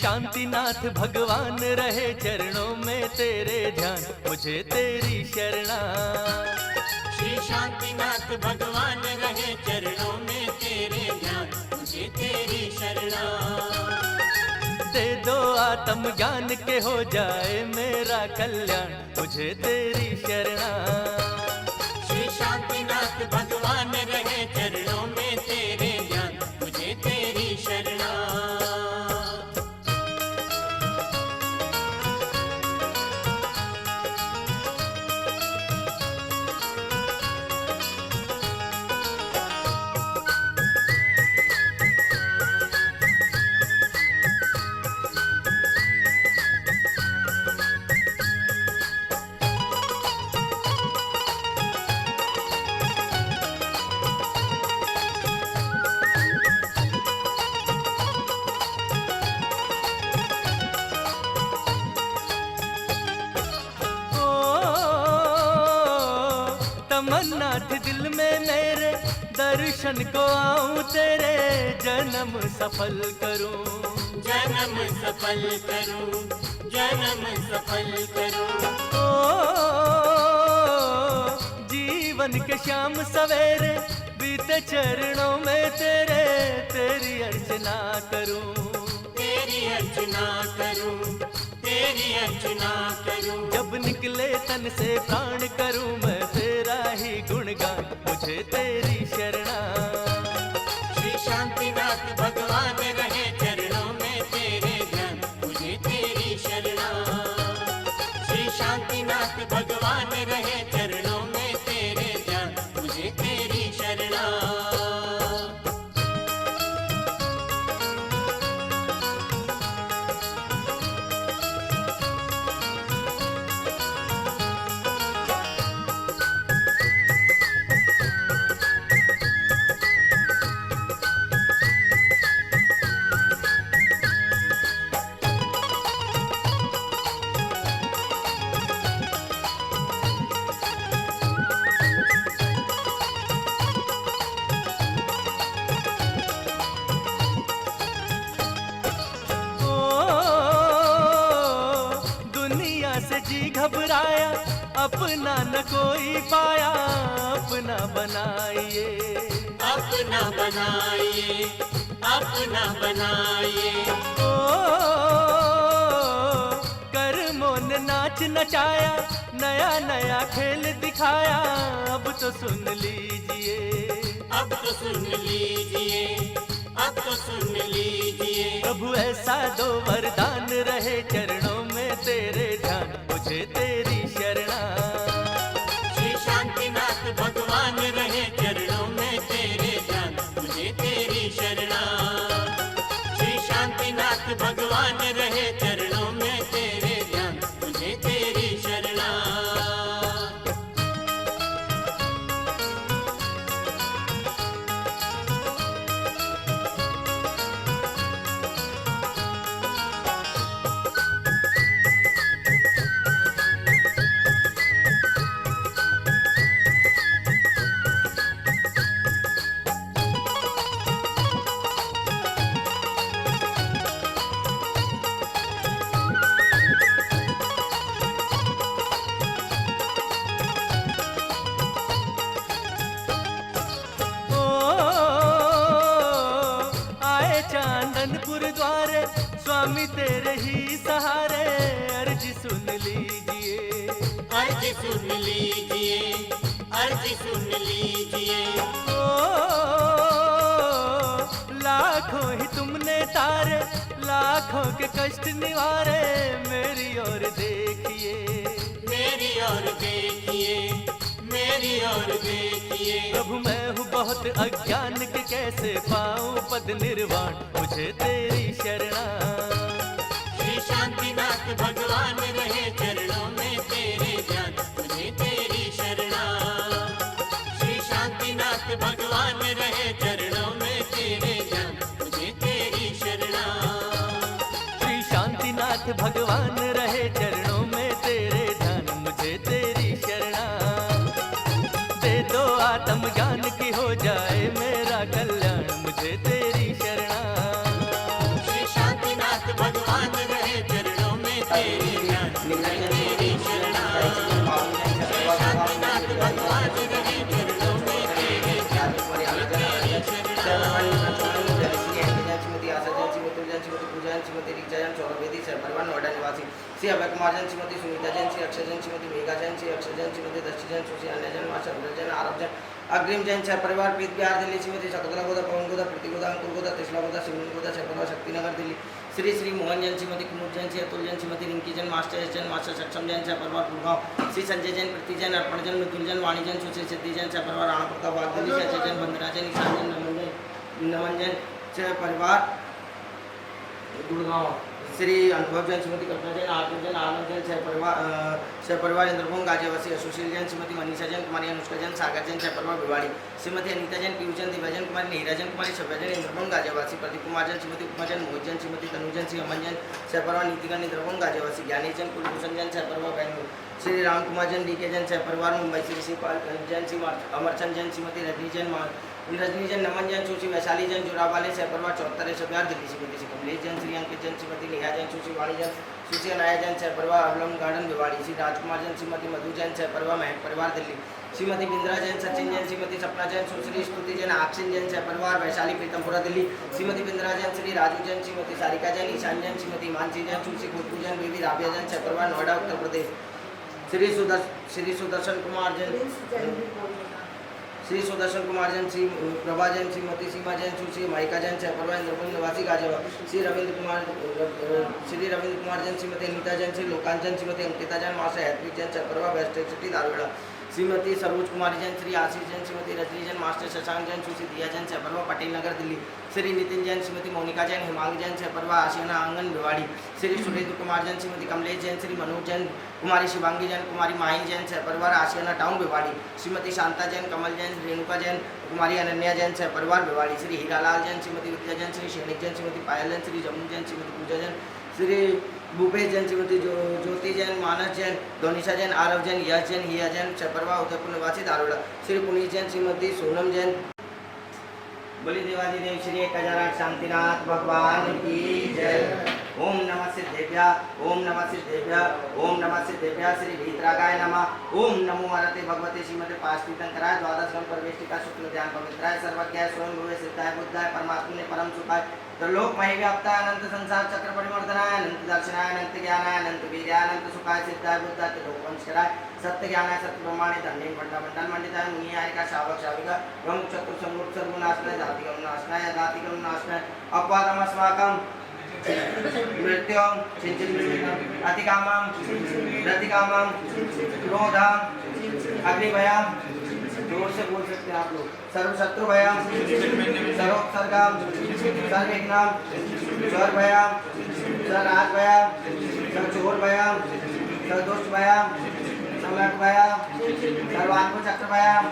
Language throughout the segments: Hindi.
शांतिनाथ भगवान रहे चरणों में तेरे ध्यान, मुझे तेरी शरणा। श्री शांतिनाथ भगवान रहे चरणों में तेरे ध्यान, मुझे तेरी शरणा। दे दो आत्म ज्ञान के हो जाए मेरा कल्याण, मुझे तेरी शरणा। श्री शांतिनाथ भगवान रहे चरणों में तेरे ध्यान, मुझे तेरी शरणा। तमन्ना थी दिल में मेरे दर्शन को आऊं तेरे, जन्म सफल करूं, जन्म सफल करूं, जन्म सफल करूं। ओ जीवन के शाम सवेरे बीते चरणों में तेरे, तेरी अर्चना करूं, तेरी अर्चना करूं, तेरी अर्चना करूं। जब निकले तन से प्राण करूं मैं तेरा ही गुणगान, मुझे तेरी शरणा। श्री शांतिनाथ भगवान रहे चरणों में तेरे ध्यान, मुझे तेरी शरणा। श्री शांतिनाथ भगवान रहे चरणों में तेरे ध्यान, मुझे तेरी शरणा। जी घबराया अपना न कोई पाया, अपना बनाइए, अपना बनाइए, अपना बनाइए। ओ कर्मों ने नाच नचाया, नया नया खेल दिखाया, अब तो सुन लीजिए, अब तो सुन लीजिए, अब तो सुन लीजिए। प्रभु ऐसा दो वरदान रहे चरणों में तेरे ध्यान, मुझे तेरी शरणा। श्री शांतिनाथ भगवान रहे चरणों में तेरे ध्यान, मुझे तेरी शरणा। श्री शांतिनाथ भगवान रहे चरणों में तेरे ध्यान, मुझे तेरी शरणा। चांदनपुर द्वारे स्वामी तेरे ही सहारे, अर्जी सुन लीजिए, अर्जी सुन लीजिए, अर्जी सुन लीजिए। ओ लाखों ही तुमने तारे, लाखों के कष्ट निवारे, मेरी ओर देखिए, मेरी ओर देखिए, मेरी ओर देखिए। प्रभु मैं हूँ बहुत अज्ञान के, कैसे पाऊँ पद निर्वाण, मुझे तेरी शरणा। श्री शांतिनाथ भगवान रहे चरणों में तेरे ध्यान, मुझे तेरी शरणा। श्री शांतिनाथ भगवान रहे चरणों में तेरे ध्यान, मुझे तेरी शरणा। श्री शांतिनाथ भगवान रहे चरणों में तेरे ध्यान, मुझे तेरी शरणा। दे दो आत्म ज्ञान की हो जाए मेरा कल्याण, मुझे तेरी शरणा। श्री शांतिनाथ भगवान तेरी शरणा श्रीमती आशा जैन श्रीमती जैन श्रीमती पूजा जैन श्रीमती रिचा जैन चौरवेदी परिवार नोएडा निवासी श्री अभय कुमार जैन श्रीमती सुनीता जैन श्री अक्षय जैन श्रीमती मेघा जैन श्री अक्षय जैन श्रीमती दक्षी जैन सुशी अन्य जैन माशा जैन आरव जैन अग्रिम जैन परिवार प्रीत बिहार दिल्ली श्रीमती शकुंतला गोदा पवन गोदा प्रीति गोदा अंकुर गोदा तिसला गोदा सिमरन गोदा परिवार शक्तिनगर दिल्ली श्री श्री मोहन जैन श्रीमती कुमुद जैन श्री अतुल जैन श्रीमती रिंकी जैन मास्टर सक्षम जैन परिवार गुड़गांव श्री संजय जैन प्रीति जैन अर्पण जैन मृत्युल जैन वाणी जैन सुश्री सिद्धि जैन परिवार राणा प्रताप बाग दिल्ली से अजय जैन वंदना जैन ईशान जैन नमन जैन परिवार गुड़गांव श्री अनुभव जैन श्रीमती कल्पना जैन आरती जैन आनंद जैन परिवार इंद्रभूम गाजियावासी सुशील जैन श्रीमती मनीषा जैन कुमारी अनुष्का जैन सागर जैन परिवार भिवाड़ी श्रीमती अनीता जैन पीयू जैन दिव्या जैन कुमारी नीरा जैन कुमारी शव्या जैन इंद्रभूम गाजियावासी प्रदीप कुमार जैन श्रीमती उपमा जैन मोहित जैन श्रीमती तनु जैन श्री अमन जैन परिवार नीतिगण इंद्रभूम गाजियावासी ज्ञानी जैन कुलभूषण जैन परिवार बेंगलुरु श्री राम कुमार जैन डीके जैन परिवार मुंबई श्री शिवपाल जैन श्री अमरचंद जैन श्रीमती रजनी जैन नमन जैन सुश्री वैशाली जैन जुरावाले परिवार 74 बिहार दिल्ली श्रीमती कमलेश जैन श्री अंकित जैन श्रीमती नेहा जैन सुश्री वाणी जैन सुश्री अनाया जैन परिवार अवलम गार्डन भिवाड़ी श्री राजकुमार जैन श्रीमती मधु जैन परिवार महक परिवार दिल्ली श्रीमती बिंद्रा जैन सचिन जैन श्रीमती सपना जैन सुश्री स्तुति जैन आक्षिन जैन परिवार वैशाली प्रीतमपुरा दिल्ली श्रीमती बिंद्रा जैन श्री राजू जैन श्रीमती सारिका जैन ईशान जैन श्रीमती मानसी जैन सुश्री खुशबू जैन बेबी राबिया जैन परिवार नोएडा उत्तर प्रदेश श्री सुदर्शन कुमार जैन श्री सुदर्शन कुमार जैन श्री प्रभा जैन श्रीमती सीमा जैन सुश्री माइका जैन परिवार इंद्रभूम निवासी गाजियाबाद श्री रविंद्र कुमार जैन श्रीमती अनीता जैन श्री लोकांत जैन श्रीमती अंकिता जैन मास्टर हैप्पी जैन परिवार वेस्ट सिटी दारुड़ा श्रीमती सरोज कुमारी जैन श्री आशीष जैन श्रीमती रजनी जैन मास्टर शशांक जैन सुश्री दिया जैन परिवार पटेल नगर दिल्ली श्री नितिन जैन श्रीमती मोनिका जैन हिमांग जैन परिवार आशियाना आंगन भिवाड़ी श्री सुरेंद्र कुमार जैन श्रीमती कमलेश जैन श्री मनोज जैन कुमारी शिवांगी जैन कुमारी माही जैन परिवार आशियाना टाउन भिवाड़ी श्रीमती शांता जैन कमल जैन रेणुका जैन कुमारी अनन्या जैन परिवार भिवाड़ी श्री हीरालाल जैन श्रीमती विद्या जैन श्री सैनिक जैन श्रीमती पायल जैन श्री जमुन जैन श्रीमती पूजा जैन श्री भूपेश जैन श्रीमती ज्योति जैन मानस जैन धोनिशा जैन आरव जैन यश जैन हिया जैन परिवार उदयपुर निवासी दारोड़ा श्री पुनीत जैन श्रीमती सोनम जैन बोली देवादिदेव श्री 1008 शांतिनाथ भगवान की जय। ओम नमः सिद्धेभ्य ओम नमः सिद्धेभ्य ओम नमः सिद्धेभ्य श्री भीतरागाय नमः ओम नमो वरते भगवते श्रीमते पाष्टितंकराय द्वादशगम परवेष्टिका शुक्ल ध्यान पवित्राय सर्वज्ञाय स्वयं भुवे सिद्धाय बुद्धाय परमात्मने परम सुखाय त्रिलोकमय व्याप्ताय अनंत संसार चक्र परिवर्तनाय अनंत दर्शनाय अनंत ज्ञानाय अनंत वीर्याय अनंत सुखाय सिद्धाय बुद्धाय त्रिलोकवंशकराय सत्य ज्ञानाय सत्य ब्रह्मांडे धन्य मंडल मंडिताय मुनियाय का शावक शाविका ब्रह्म चतुर संगुण सर्वनाशनाय जातिगम नाशनाय जातिगम नाशनाय अपवादम अस्माकं मृत्युं चिंचित अतिकामं प्रतिकामं क्रोधं अग्निभयं जोर से बोल सकते हैं आप लोग सर्व शत्रु भयम सर्वोत्सर्गम सर्वविघ्नम सर्वभयम सर्वराज भयम सर्वचोर भयम सर्वदुष्ट भयम सर्वलट भयम सर्वात्म चक्र भयम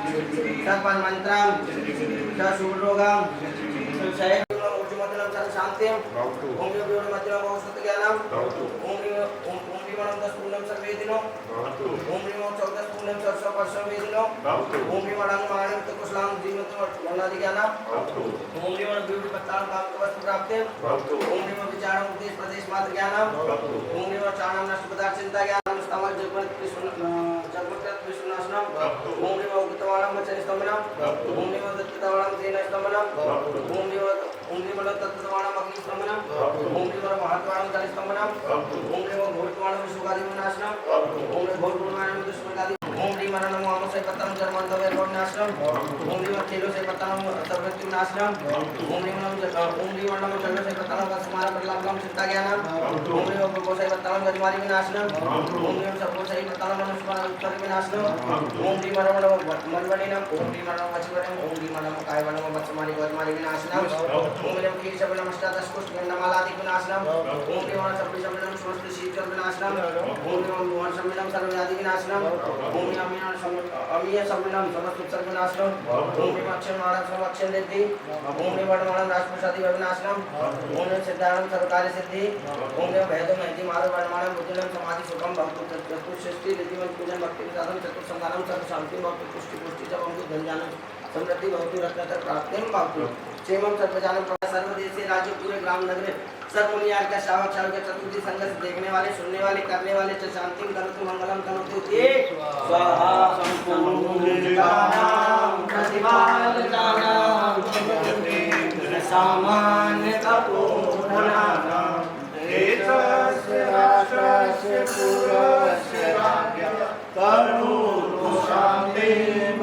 सर्वमंत्रम सर्वशूलरोगम सर्वक्षय शांति ओम योगियों मध्यम औषध ज्ञानम ओम ह्रीम 10 पूर्णम सर्वेदिनो ओम ह्रीम 14 पूर्णम सर्व परसम वेदिनो ओम ह्रीम माणम तो कुशलाम जीवत वनादि ज्ञानम ओम ह्रीम ब्यूटी पत्ताम काम को वस्तु प्राप्ते ओम ह्रीम विचारम उपदेश प्रदेश मात्र ज्ञानम ओम ह्रीम चाणम नष्ट पदार्थ चिंता ज्ञानम स्तमल जगत विष्णुनाशनम ओम ह्रीम उक्तवाणम वचन स्तंभनम ओम ह्रीम दत्तवाणम तेन स्तंभनम ओम ह्रीम तत्तवाणम अग्नि स्तंभनम ओम ह्रीम महत्वाणम जल स्तंभनम ओम ह्रीम घोरत्वाणम विश्वगादि विनाशनम ओम ह्रीम घोरत्वाणम दुष्मगादि ओम ह्रीम नमो अमो से पतम जन्मंतवे विनाशनम ओम ह्रीम चेलो से पतम सर्वमृत्यु नाशनम ओम ह्रीम नमो चलो से पतम समार प्रलाभम चिंता ज्ञानम ओम ह्रीम भगो से पतम गजमारी विनाशनम ओम ह्रीम सबो से पतम मनुष्य उत्तर विनाशनम ओम ह्रीम नमो मनवणिनम ओम ह्रीम नमो वचवणम ओम ह्रीम नमो कायवणम वचमारी गजमारी विनाशनम ओम ह्रीम कीट सबलम अष्टादश कुष्ठ गंधमालादि विनाशनम ओम ह्रीम सबली सबलम समस्त शीतल विनाशनम ओम ह्रीम मोहन सम्मिलम सर्वव्याधि विनाशनम ओम ह्रीम अमीय सम्मिलम समस्त उत्सर्ग विनाशनम ओम ह्रीम अक्षर माणम समक्षर देति ओम ह्रीम वर्णमाणम राजप्रसादि विनाशनम ओम ह्रीम सिद्धारणम सर्वकार्य सिद्धि ओम ह्रीम भेदम महति मारो वर्णमाणम बुद्धिनम समाधि सुखम भक्ति चतुर्थ सृष्टि रीतिमत पूजन भक्ति साधन चतुर्थ संधानम सर्व शांति भक्ति पुष्टि पुष्टि जब हमको धन जानम समृद्धि भक्ति रत्नतर प्राप्तिम भक्ति क्षेमम सर्वजानम सर्वदेशीय राज्य पूरे ग्राम नगर सर्वमुनियार का श्रावक श्राविका चतुर्थी संघ से देखने वाले सुनने वाले करने वाले च शांतिम करोतु मंगलम करोतु ते स्वाहा संपूर्णानां प्रतिपालकानां जगतेन्द्र सामान्य कपूर्णानां एतस्य राष्ट्रस्य पूर्वस्य राज्ञः करोतु शान्ति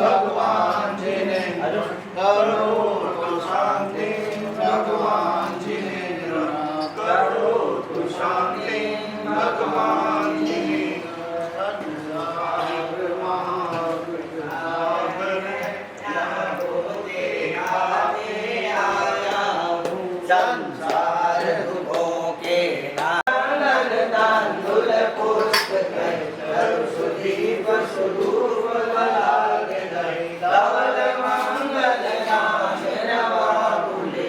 भगवान् जिनेन्द्र करोतु शान्ति भगवान् जिनेन्द्र करोतु शान्ति भगवान् संसार दुखों के नानन तांदुल पुष्प सुदीप स्वरूप लाग धवल मंगल नाम नवा बुले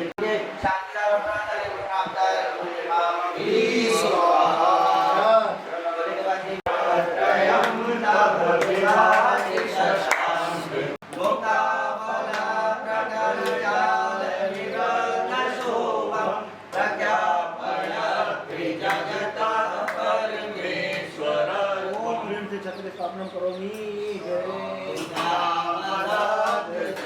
शांता प्रातः स्वाहा त्रयं नभ विभाति शशांक मुक्ता फला प्रकल जाल विगत शोभम प्रज्ञापन त्रिजगता परमेश्वर ओम ह्रीं से छत्र स्थापना करोमि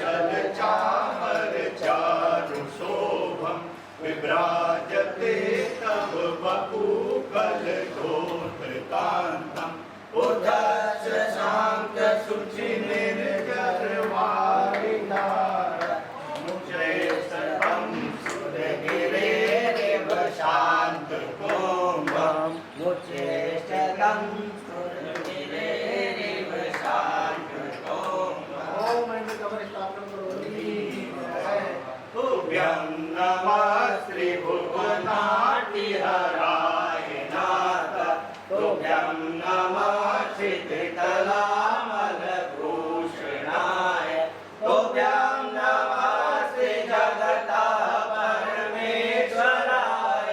जल चामर चारु शोभम विभ्राजते तव बपूकल कांतम उदस शांत शुचि निर्जरवारिधार मुझे सर्वं सुरगिरेरेव शांत कोमम मुझे चलं सुरगिरेरेव शांत कोमम ओम ह्रीं से कमर स्थापना करोमि तुभ्यं नमः श्रीभुवनाटिहराय नाथ तुभ्यं नमः क्षितितलामलभूषणाय तुभ्यं नमः श्रीजगता परमेश्वराय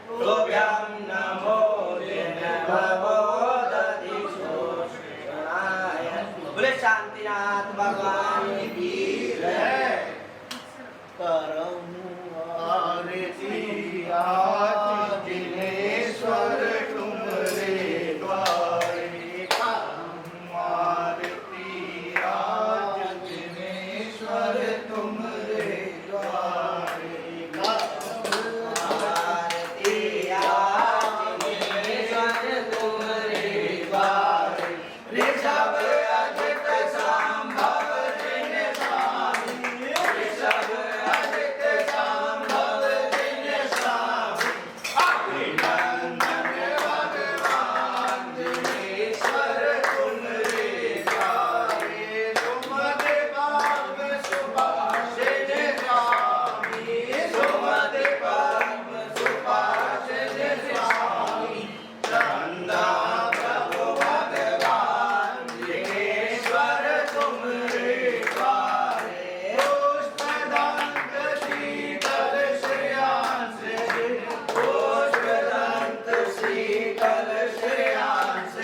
तुभ्यं नमो जिनभवोदधिशोषणाय बोले शांतिनाथ भगवान की जय करम आरती आज जिनेश्वर तुमरे द्वारे आरती आज जिनेश्वर तुमरे द्वारे आरती आज जिनेश्वर तुमरे द्वारे ऋषभ अजित सांभव जिन स्वामी ऋषभ अजित सांभव जिन स्वामी अभिनंदन भगवान जिनेश्वर तुमरे द्वारे सुमद भाव सुभाषित स्वामी सुमद भाव सुभाषित स्वामी चंदा प्रभु भगवान जिनेश्वर तुमरे द्वारे पुष्पदंत शीतल श्रेयांस पुष्पदंत शीतल श्रेयांस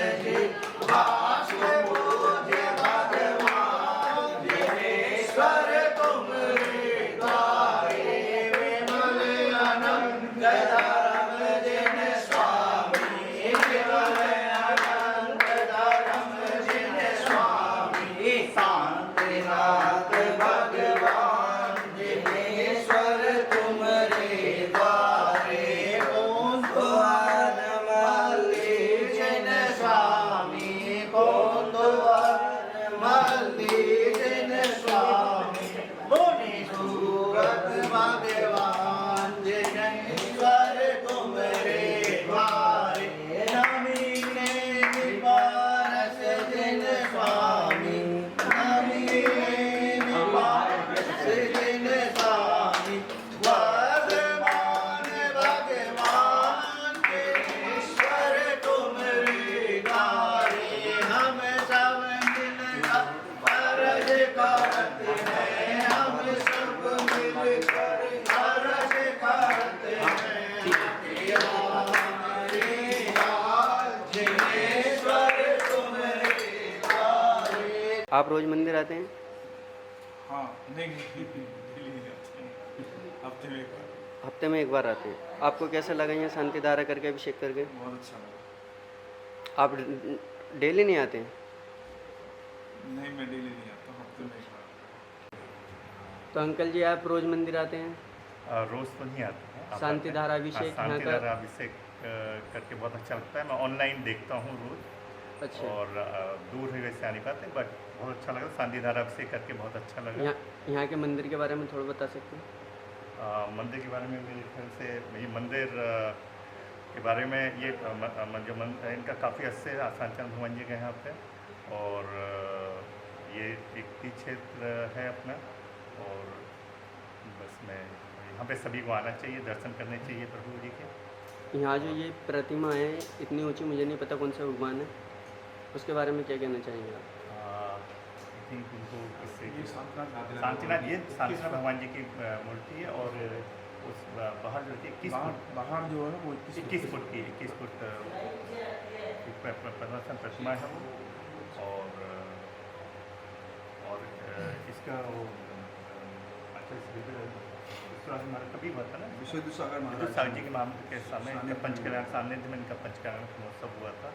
भास्कर पूज्य भगवान जिनेश्वर तुमरे द्वारे विमल अनंत धर्म जिन स्वामी विमल अनंत धर्म जिन स्वामी शांतिनाथ भगवान जिनेश्वर तुमरे द्वारे द्वार मल्ली जिन स्वामी द्वार मल्ली जिन स्वामी मुनि सूरत भगवान जिनेश्वर तुमरे द्वारे नमीने निवारस जिन स्वामी नमीने निवारस जिन स्वामी वर्धमान भगवान जिनेश्वर तुमरे द्वारे हम सब मिलकर फर्ज करते हैं हम सब मिलकर फर्ज करते हैं हमारे जिनेश्वर तुमरे द्वारे। आप रोज मंदिर आते हैं? हाँ नहीं डेली नहीं आते हैं, हफ्ते में एक बार। हफ्ते में एक बार आते हैं। आपको कैसा लगा यहाँ शांति धारा करके अभिषेक करके? बहुत अच्छा लगा। आप डेली नहीं आते हैं? नहीं, मैं डेली नहीं आता, हफ्ते में एक बार। तो अंकल जी आप रोज़ मंदिर आते हैं? रोज़ तो नहीं आते हैं। आप शांति आते हैं? धारा हाँ, अभिषेक यहाँ शांति का। धारा अभिषेक करके बहुत अच्छा लगता है। मैं ऑनलाइन देखता हूँ रोज़, अच्छा। और दूर है वैसे आ नहीं पाते, बट बहुत अच्छा लगा। शांति धारा अभिषेक करके बहुत अच्छा लगा। यहाँ के मंदिर के बारे में थोड़ा बता सकते हैं? मंदिर के बारे में मेरे ख्याल से ये मंदिर के बारे में ये इनका काफ़ी अच्छे आसानचंद भगवान जी का यहाँ पे, और ये एक तीर्थ क्षेत्र है अपना, और बस मैं यहाँ पे सभी को आना चाहिए, दर्शन करने चाहिए प्रभु जी के। यहाँ जो ये प्रतिमा है इतनी ऊंची, मुझे नहीं पता कौन सा भगवान है, उसके बारे में क्या कहना चाहेंगे आप? आई थिंक उनको किससे ये शांतिनाथ शांतिनाथ भगवान जी की मूर्ति है, और उस बाहर जो 21 फुट बाहर जो है ना वो 21 फुट की 21 फुट प्रदर्शन प्रतिमा है वो, और इसका वो हमारा कभी हुआ था ना, विश्व सागर विद्युत सागर जी के महामंत्र के सामने इनका पंचकल्याण सामने में इनका पंचकल्याण महोत्सव हुआ था।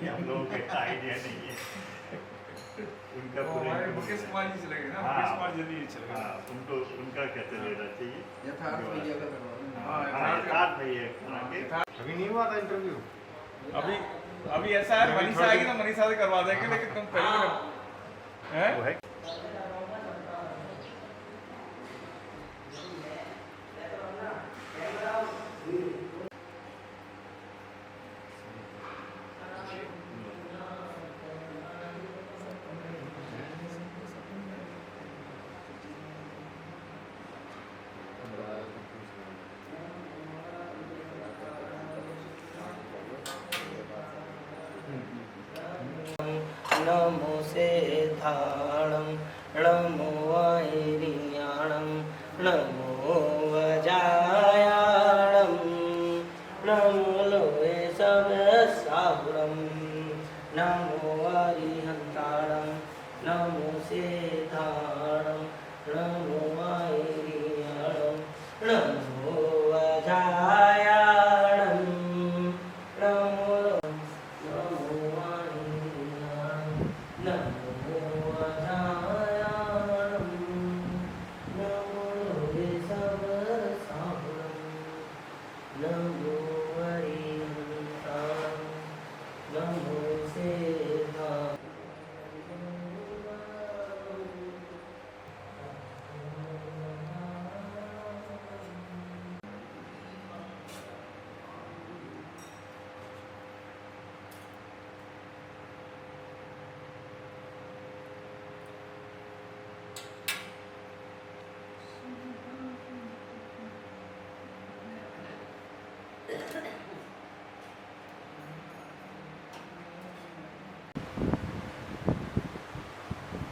हम लोगों को आइडिया नहीं है उनका पूरे मुकेश कुमार जी चलेंगे ना, हाँ। मुकेश कुमार जी नहीं चलेगा। हाँ, उनको उनका कैसे लेना चाहिए। यथार्थ भैया का करवा हाँ, यथार्थ भैया कराएंगे। अभी नहीं हुआ था इंटरव्यू। अभी ऐसा है, मनीषा आएगी तो मनीषा से करवा देंगे, लेकिन तुम पहले हैं? वो है नमो सिद्धाणं नमो वैरियाणं नमो वजायाणं नमो लोहे सबसाहुरं नमो वरिहन्ताणं नमो सिद्धाणं नमो वैरियाणं नमो वजायाणं नमो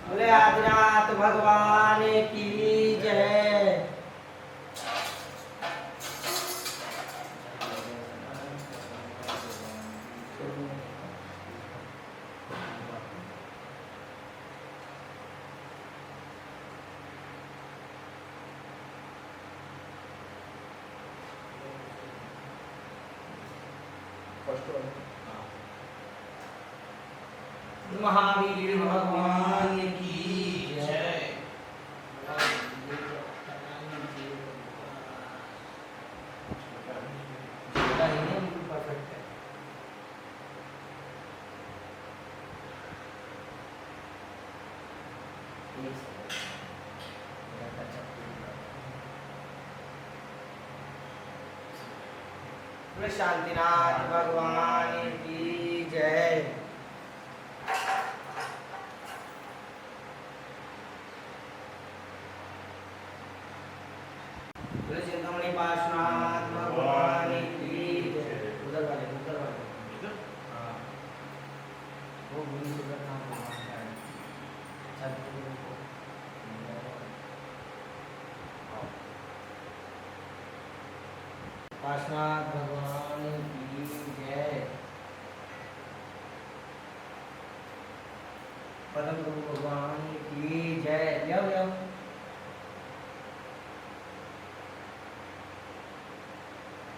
बोले आदिनाथ भगवान की जय। महावीर भगवान की जय। परफेक्ट है। शांतिनाथ भगवान की जय। चिंतामणि पार्श्वनाथ भगवान की जय। उधर वाले वो गुरु जगन्नाथ भगवान का है। सदगुरु को काशनाथ भगवान की जय। परम गुरु भगवान की जय। यव यव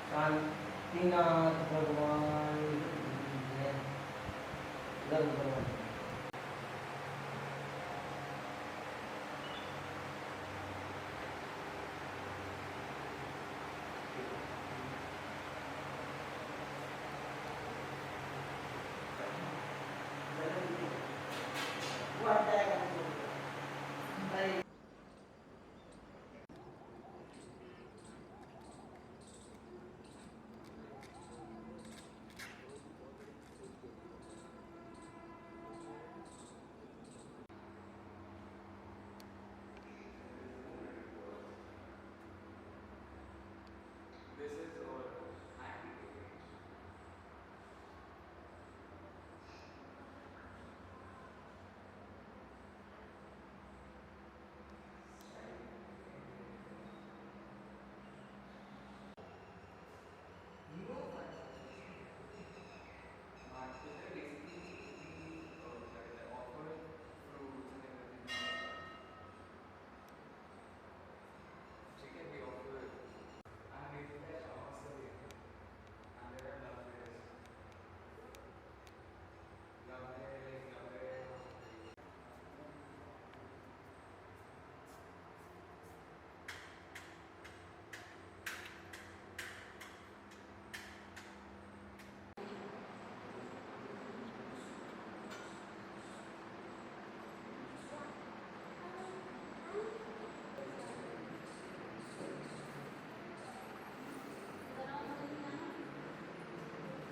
शांतिनाथ भगवान की जय। गर्व भगवान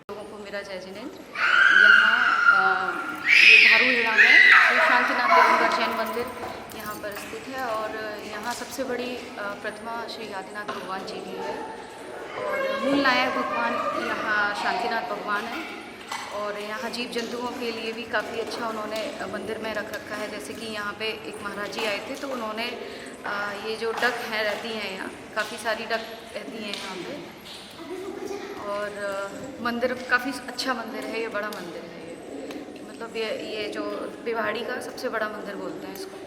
लोगों को मेरा जय जिनेन्द्र। यहाँ ये धारूहेड़ा में श्री शांतिनाथ दिगंबर जैन मंदिर यहाँ पर स्थित है और यहाँ सबसे बड़ी प्रतिमा श्री आदिनाथ भगवान जी की है और मूल नायक भगवान यहाँ शांतिनाथ भगवान है और यहाँ जीव जंतुओं के लिए भी काफ़ी अच्छा उन्होंने मंदिर में रख रखा है। जैसे कि यहाँ पे एक महाराज जी आए थे तो उन्होंने ये जो डक हैं रहती हैं यहाँ, काफ़ी सारी डक रहती हैं यहाँ पे और मंदिर काफ़ी अच्छा मंदिर है। ये बड़ा मंदिर है, ये मतलब ये जो भिवाड़ी का सबसे बड़ा मंदिर बोलते हैं इसको।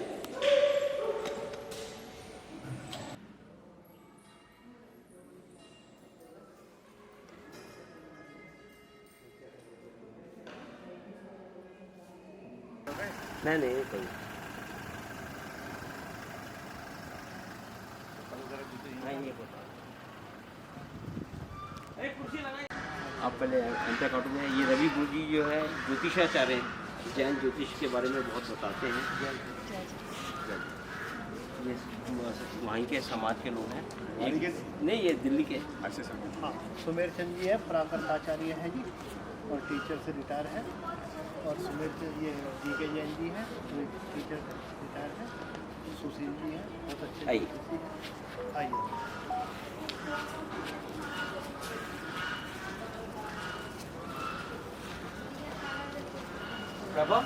नहीं कोई आप पहले घंटा काटो में ये रवि गुरु जी जो है ज्योतिषाचार्य हैं, जैन ज्योतिष के बारे में बहुत बताते हैं। ये वहीं के समाज के लोग हैं। नहीं, ये दिल्ली के। हाँ, सुमेर चंद जी है, प्राकृताचार्य है जी और टीचर से रिटायर है। और सुमेर चंद ये जी के जैन जी है, जो टीचर से रिटायर है। सुशील जी हैं, बहुत अच्छे। आइए प्रभा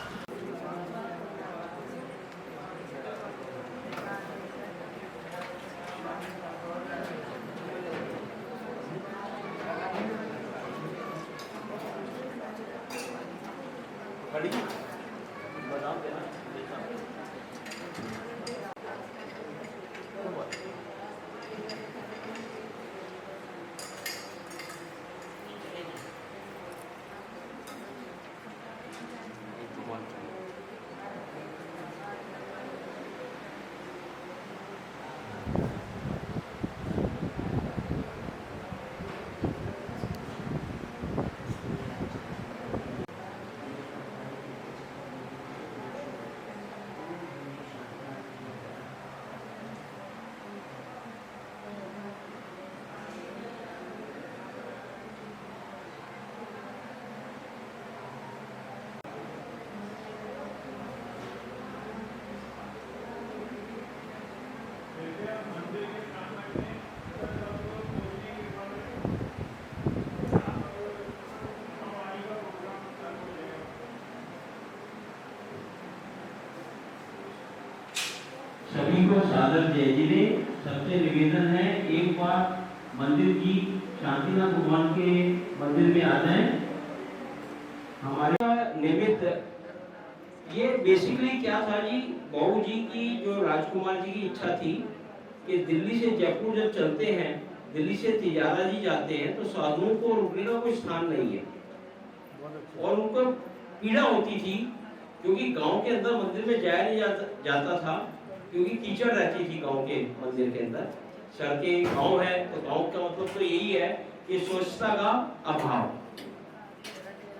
सभी को सादर जय जिनेंद्र। सबसे निवेदन है एक बार मंदिर की शांतिनाथ भगवान के मंदिर में आ जाएं। हमारे निमित्त ये बेसिकली क्या था जी, बहू जी की जो राजकुमार जी की इच्छा थी कि दिल्ली से जयपुर जब चलते हैं, दिल्ली से तिजारा जी जाते हैं तो साधुओं को रुकने का कोई स्थान नहीं है और उनको पीड़ा होती थी क्योंकि गांव के अंदर मंदिर में जाया नहीं जाता था क्योंकि कीचड़ रहती थी गांव के मंदिर के अंदर। सड़कें गांव है तो गांव का मतलब तो यही है कि स्वच्छता का अभाव।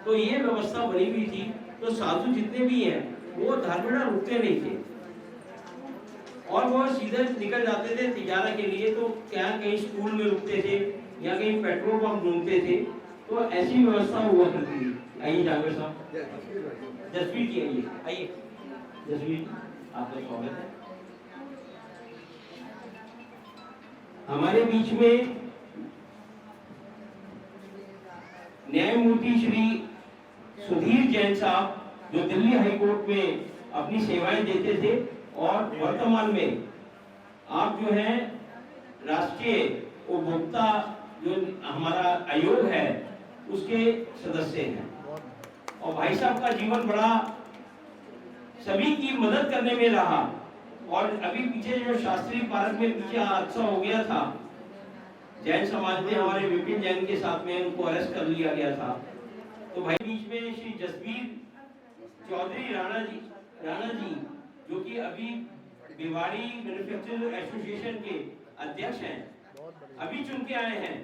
तो ये व्यवस्था बनी हुई थी तो साधु जितने भी हैं वो धार्मिक रुकते नहीं थे और वो सीधे निकल जाते थे तिजारा के लिए। तो क्या कहीं स्कूल में रुकते थे या कहीं पेट्रोल पंप ढूंढते थे, तो ऐसी व्यवस्था हुआ करती थी। आइए जावेद साहब, जसवीर जी आइए, आइए जसवीर, आपका स्वागत है। हमारे बीच में न्यायमूर्ति श्री सुधीर जैन साहब जो दिल्ली हाई कोर्ट में अपनी सेवाएं देते थे और वर्तमान में आप जो है राष्ट्रीय उपभोक्ता जो हमारा आयोग है उसके सदस्य हैं। और भाई साहब का जीवन बड़ा सभी की मदद करने में रहा और अभी पीछे जो शास्त्री पार्क में पीछे हादसा हो गया था, जैन समाज ने हमारे विपिन जैन के साथ में उनको अरेस्ट कर लिया गया था। तो भाई बीच में श्री जसवीर चौधरी राणा जी जो कि अभी भिवाड़ी मैन्युफैक्चरर एसोसिएशन के अध्यक्ष हैं, अभी चुन के आए हैं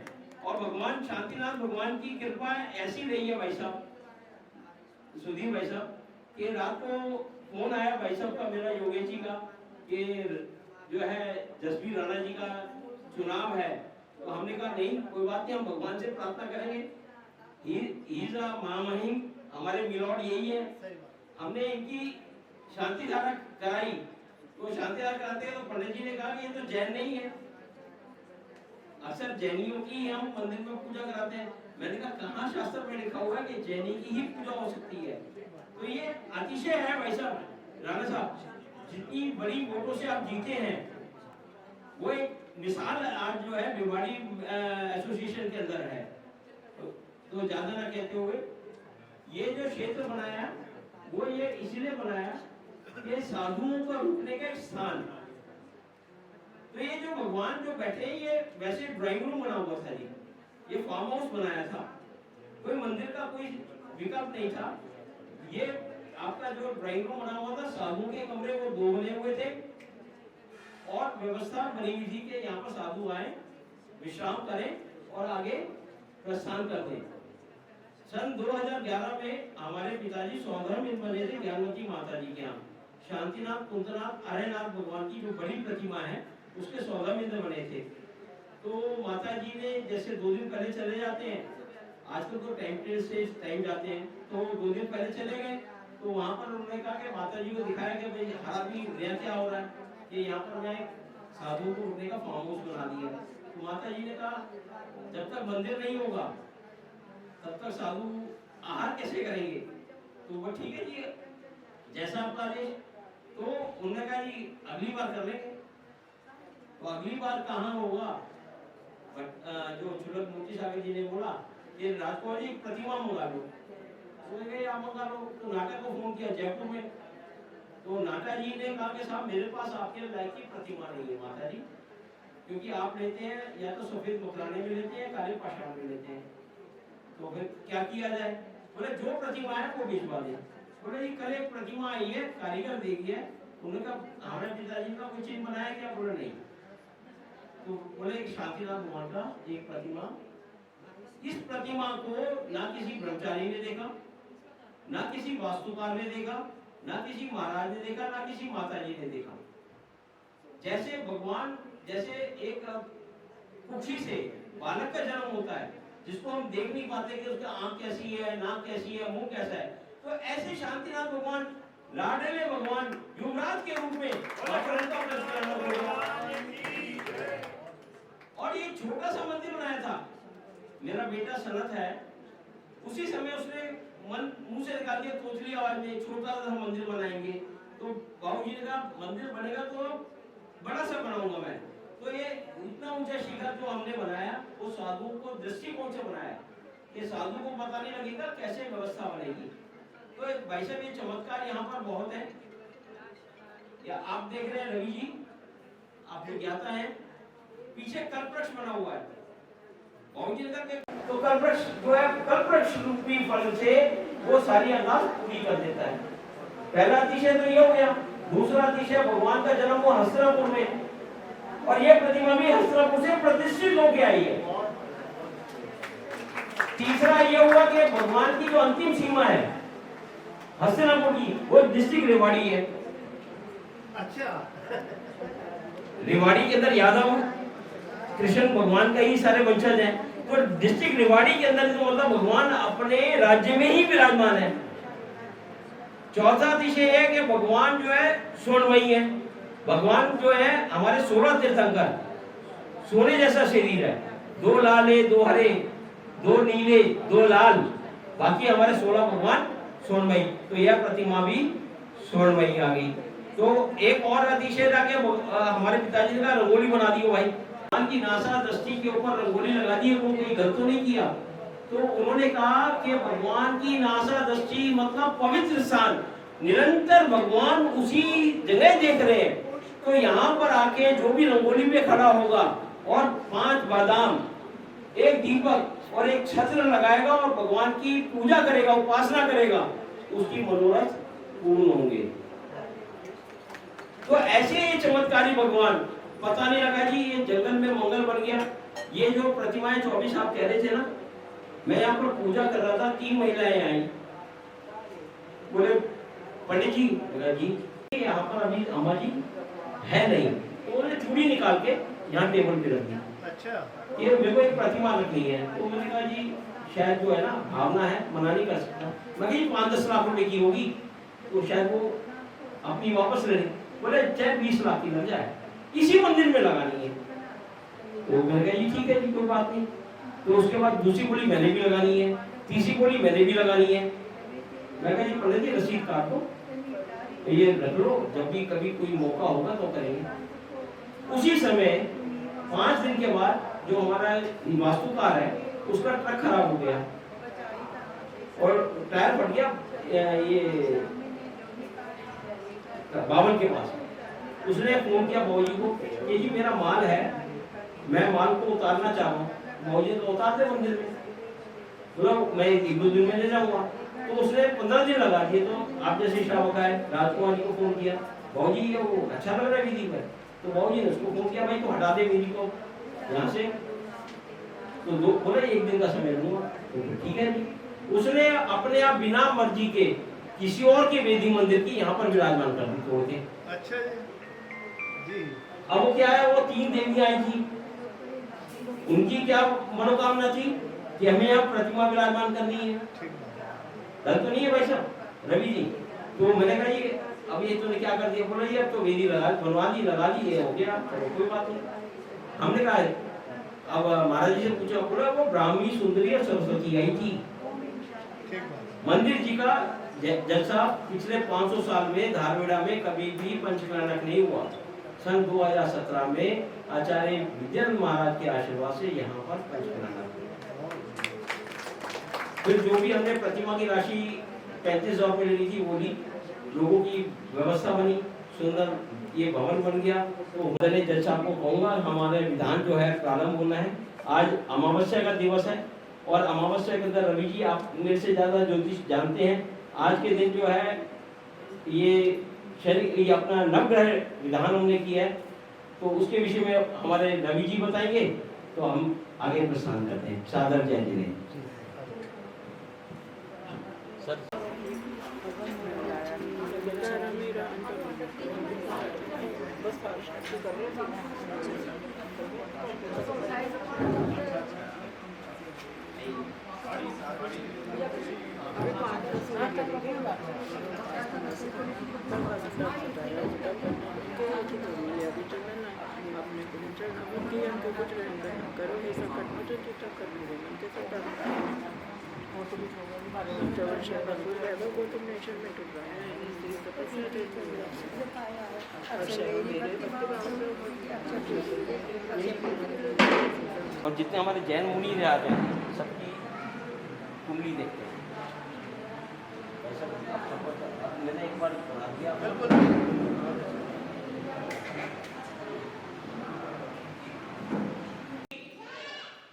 और भगवान शांतिनाथ भगवान की कृपा ऐसी रही है भाई साहब, सुधीर भाई साहब, कि रात को फोन आया भाई साहब का, मेरा योगेश जी का, कि जो है जसवीर राणा जी का चुनाव है। तो हमने कहा नहीं कोई बात नहीं, हम भगवान से प्रार्थना करेंगे। ही इज अ महामहिम, हमारे मिलॉर्ड यही है। हमने इनकी शांति धारा कराई, तो शांति धारा कराते हैं तो पंडित जी ने कहा कि ये तो जैन नहीं है, अक्सर जैनियों की हम मंदिर में पूजा कराते हैं। मैंने कहा कहाँ शास्त्र में लिखा हुआ है कि जैनी की ही पूजा हो सकती है। तो ये अतिशय है भाई साहब, राणा साहब, जितनी बड़ी वोटों से आप जीते हैं वो एक मिसाल आज जो है भिवाड़ी एसोसिएशन के अंदर है। तो ज्यादा ना कहते हुए ये जो क्षेत्र बनाया वो ये इसलिए बनाया कि साधुओं को रुकने का एक स्थान। तो ये जो भगवान जो बैठे हैं ये वैसे ड्राइंग रूम बना हुआ था जी, ये फार्म हाउस बनाया था, कोई मंदिर का कोई विकल्प नहीं था। ये आपका जो ड्राइंग रूम बना हुआ था, साधुओं के कमरे वो 2 बने हुए थे और व्यवस्था बनी हुई थी कि यहाँ पर साधु आए, विश्राम करें और आगे प्रस्थान कर दें। सन 2011 में हमारे पिताजी सौधर्म बने थे ज्ञानवती माता जी के यहाँ। शांतिनाथ कुंतनाथ आर्यनाथ भगवान की जो बड़ी प्रतिमा है उसके सौधर्म बने थे। तो माता जी ने जैसे 2 दिन पहले चले जाते हैं, आजकल तो टाइम से टाइम जाते हैं, तो 2 दिन पहले चले गए। तो वहाँ पर उन्होंने कहा कि माता जी को दिखाया कि भाई हरा भी नया क्या हो रहा है कि यहाँ पर मैं साधुओं को रुकने का फार्म हाउस बना दिया। तो माता जी ने कहा जब तक मंदिर नहीं होगा तब तक साधु आहार कैसे करेंगे। तो वो ठीक है जी, जैसा आपका आदेश। तो उन्होंने कहा जी अगली बार कर लेंगे। तो अगली बार कहाँ होगा, जो चुलक मूर्ति सागर जी ने बोला कि राजकुमार जी प्रतिमा मंगा लो। तो आप मंगा लो। तो नाटा को फोन किया जयपुर में, तो नाटा जी ने कहा कि साहब मेरे पास आपके लायक की प्रतिमा नहीं है माता जी, क्योंकि आप लेते हैं या तो सफेद मकराने में लेते हैं, काले पाषाण में लेते हैं। तो फिर क्या किया जाए। बोले जो प्रतिमा है वो भिजवा दे। बोले जी कल एक प्रतिमा आई है, कारीगर दे दिया। उन्होंने कहा हमारे पिताजी का कोई चीज बनाया क्या। बोले नहीं। तो बोले शांतिनाथ भगवान का एक प्रतिमा, इस प्रतिमा को ना किसी ब्रह्मचारी ने देखा, ना किसी वास्तुकार ने देखा, ना किसी महाराज ने देखा, ना किसी माता जी ने देखा। जैसे भगवान जैसे एक कुक्षी से बालक का जन्म होता है जिसको हम देख नहीं पाते कि उसका आंख कैसी है, नाक कैसी है, मुंह कैसा है, तो ऐसे शांतिनाथ भगवान लाडले भगवान युवराज के रूप में और ये छोटा सा मंदिर बनाया था। मेरा बेटा सनत है, उसी समय उसने मुंह से निकाल दिया तोतली आवाज में छोटा सा मंदिर बनाएंगे। तो बाबू जी ने कहा मंदिर बनेगा तो बड़ा सा बनाऊंगा मैं। तो ये इतना ऊंचा शिखर जो हमने बनाया वो साधुओं को दृष्टिकोण से बनाया कि साधु को पता नहीं लगेगा कैसे व्यवस्था बनेगी। तो भाई साहब ये चमत्कार यहाँ पर बहुत है। या आप देख रहे हैं रवि जी, आप ज्ञाता है, पीछे कल्पवृक्ष बना हुआ है। तो कल्पवृक्ष जो है, कल्पवृक्ष रूपी फल से वो सारी अरदास पूरी कर देता है। पहला अतिशय तो ये हो गया। दूसरा अतिशय भगवान का जन्म वो हस्तिनापुर में, और ये प्रतिमा भी हस्तिनापुर से प्रतिष्ठित होकर आई है। तीसरा ये हुआ कि भगवान की जो अंतिम सीमा है हस्तिनापुर की, वो डिस्ट्रिक्ट रेवाड़ी है। अच्छा, रेवाड़ी के अंदर यादव कृष्ण भगवान का ही सारे वंशज हैं। तो डिस्ट्रिक्ट रेवाड़ी के अंदर जो मतलब भगवान अपने राज्य में ही विराजमान है। चौथा अतिशय है कि भगवान जो है स्वर्णमयी है। भगवान जो है हमारे 16 तीर्थंकर, सोने जैसा शरीर है, 2 लाले 2 हरे 2 नीले 2 लाल, बाकी हमारे 16 भगवान स्वर्णमयी। तो यह प्रतिमा भी स्वर्णमयी आ गई। तो एक और अतिशय था कि हमारे पिताजी ने रंगोली बना दी हो भाई, भगवान की नासा दृष्टि के ऊपर रंगोली लगा दी है, वो कोई गलत तो नहीं किया। तो उन्होंने कहा कि भगवान की नासा दृष्टि मतलब पवित्र स्थान, निरंतर भगवान उसी जगह देख रहे हैं। तो यहाँ पर आके जो भी रंगोली में खड़ा होगा और 5 बादाम, 1 दीपक और 1 छत्र लगाएगा और भगवान की पूजा करेगा, उपासना करेगा, उसकी मनोरथ पूर्ण होंगे। तो ऐसे ये चमत्कारी भगवान, पता नहीं लगा जी ये जंगल में मंगल बन गया। ये जो प्रतिमाएं 24 आप कह रहे थे ना, मैं यहाँ पर पूजा कर रहा था, 3 महिलाएं आई, बोले पंडित जी, जी यहाँ पर अभी अम्मा जी है नहीं। तो उन्होंने चूड़ी निकाल के यहाँ टेबल पे रख दी। अच्छा, ये मेरे को एक प्रतिमा रखनी है। तो मैंने कहा जी शायद जो है ना भावना है, मना नहीं कर सकता। मैं कही 5-10 लाख रुपए की होगी, तो शायद वो अपनी वापस ले लें। बोले चाहे 20 लाख की लग जाए, किसी मंदिर में लगानी है। तो मैंने कहा जी ठीक है जी, कोई बात नहीं। तो उसके बाद दूसरी बोली मैंने भी लगानी है, तीसरी बोली मैंने भी लगानी है। मैं कहा जी पंडित जी रसीद काट दो, तो ये रख लो, जब भी कभी कोई मौका होगा तो करेंगे। उसी समय 5 दिन के बाद जो हमारा वास्तुकार है उसका ट्रक खराब हो गया और टायर फट गया ये बावन के पास। उसने फोन किया बाबूजी को कि जी मेरा माल है, मैं माल को उतारना चाह रहा हूँ। बाबूजी तो उतार दे मंदिर में, बोला मैं 1-2 दिन में ले जाऊंगा। तो उसने 15 दिन लगा दिए। तो आप जैसे श्रावक है राजकुमार जी को फोन किया, बाबूजी ये वो अच्छा लग रहा है विधि पर। तो बाबूजी ने उसको फोन किया, भाई तो हटा दे विधि को यहाँ से। तो बोले 1 दिन का समय लूंगा। तो ठीक है जी। उसने अपने आप बिना मर्जी के किसी और के वेदी मंदिर की यहाँ पर विराजमान कर दी तोड़ के। अच्छा जी। अब वो क्या है, वो 3 देवियां आई थी, उनकी क्या मनोकामना थी कि हमें यहाँ प्रतिमा विराजमान करनी है। गलत तो नहीं है भाई साहब रवि जी। तो मैंने कहा ये अब ये तो क्या कर दिया, बोला ये अब तो वेदी बनवा दी, लगा दी, ये हो गया, कोई बात नहीं। हमने कहा अब महाराज जी से पूछा, बोला वो ब्राह्मी सुंदरी और सरस्वती आई थी। मंदिर जी का जलसा पिछले 500 साल में धारवेड़ा में कभी भी पंचकनाक नहीं हुआ। सन 2017 में आचार्य विद्यानंद महाराज के आशीर्वाद से यहाँ पर पंचकनाक हुआ। फिर जो भी हमने प्रतिमा की राशि 35,000 रुपये ली थी वो ली, लोगों की व्यवस्था बनी, सुंदर ये भवन बन गया। तो मैंने जज साहब को कहूँगा हमारे विधान जो है प्रारंभ होना है। आज अमावस्या का दिवस है और अमावस्या के अंदर रवि जी आप मेरे से ज़्यादा ज्योतिष जानते हैं। आज के दिन जो है ये अपना नवग्रह विधान हमने किया है, तो उसके विषय में हमारे रवि जी बताएंगे। तो हम आगे प्रस्थान करते हैं। सादर जय जिले सर। और जितने हमारे जैन मुनि आते हैं सबकी कुंडली देखते हैं। मैंने एक बार बना दिया।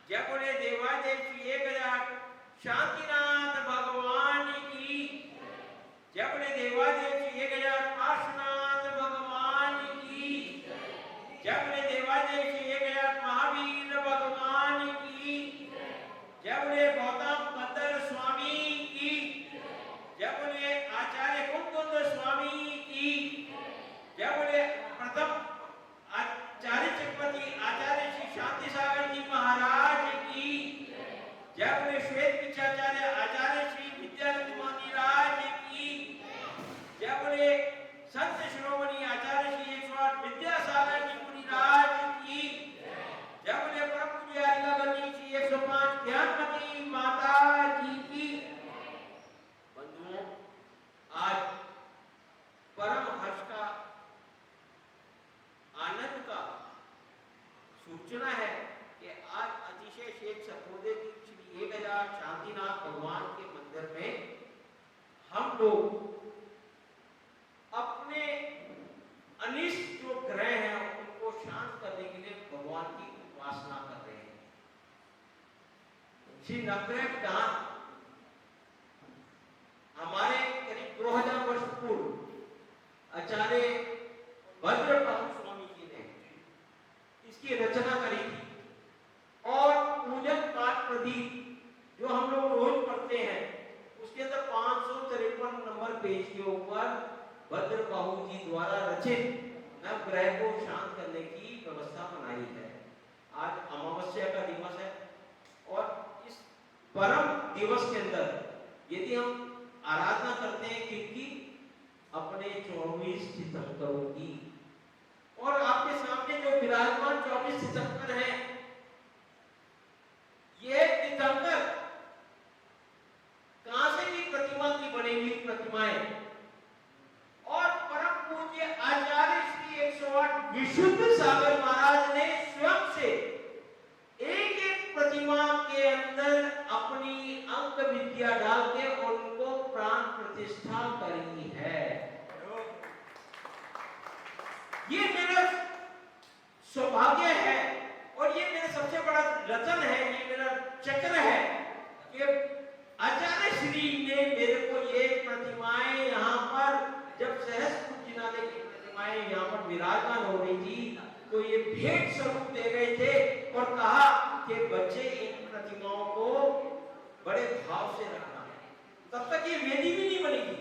जय बोले देवादेव श्री 1000 शांतिनाथ भगवान की। जय बोले देवादेव श्री 1000 काशीनाथ भगवान की। जय बोले देवादेव श्री 1000 महावीर भगवान की। जय बोले गौतम कंदर स्वामी की। जय बोले आचार्य कुंकुंद स्वामी की। जय बोले प्रथम आचार्य चक्रवर्ती आचार्य श्री शांति सागर जी महाराज की। जय बोले श्वेत पिछाचार्य आचार्य श्री विद्यानंद महाराज की। जय बोले संत शिरोमणि आचार्य श्री 108 विद्यासागर जी मुनिराज की। जय बोले परम पूज्य हरिगंगा श्री 105 ज्ञानमती माता जी की। बंधुओं, आज परम हर्ष का आनंद का सूचना है कि आज अतिशय शेख सतोदेव श्री 1000 शांतिनाथ भगवान के मंदिर में हम लोग अपने अनिष्ट जो ग्रह हैं उनको शांत करने के लिए भगवान की उपासना कर रहे हैं। श्री नवग्रह दान हमारे करीब 2000 वर्ष पूर्व आचार्य भद्रबाहु स्वामी जी ने इसकी रचना करी थी। और पूजन पाठ प्रदीप जो हम लोग रोज पढ़ते हैं उसके अंदर 553 नंबर पेज के ऊपर भद्रबाहु जी द्वारा रचित नवग्रह को शांत करने की व्यवस्था बनाई है। आज अमावस्या का दिवस है और इस परम दिवस के अंदर यदि हम आराधना करते हैं किनकी, अपने 24 तीर्थंकरों की। और आपके सामने जो विराजमान 24 तीर्थंकर हैं, ये तीर्थंकर कांसे की प्रतिमा की बनी हुई प्रतिमाएं और परम पूज्य आचार्य श्री 108 विशुद्ध सागर महाराज ने स्वयं से एक एक प्रतिमा के अंदर अपनी अंक विद्या डाल के उनको प्राण प्रतिष्ठा करी है। ये मेरा सौभाग्य है और ये मेरा सबसे बड़ा रतन है, ये मेरा चक्र है कि आचार्य श्री ने मेरे को ये प्रतिमाएं यहाँ पर जब सहस्त्र जिनाले की प्रतिमाएं यहाँ पर विराजमान हो रही थी तो ये भेंट स्वरूप दे गए थे और कहा कि बच्चे इन प्रतिमाओं को बड़े भाव से रखना है, तब तक ये वेदी भी नहीं बनेगी।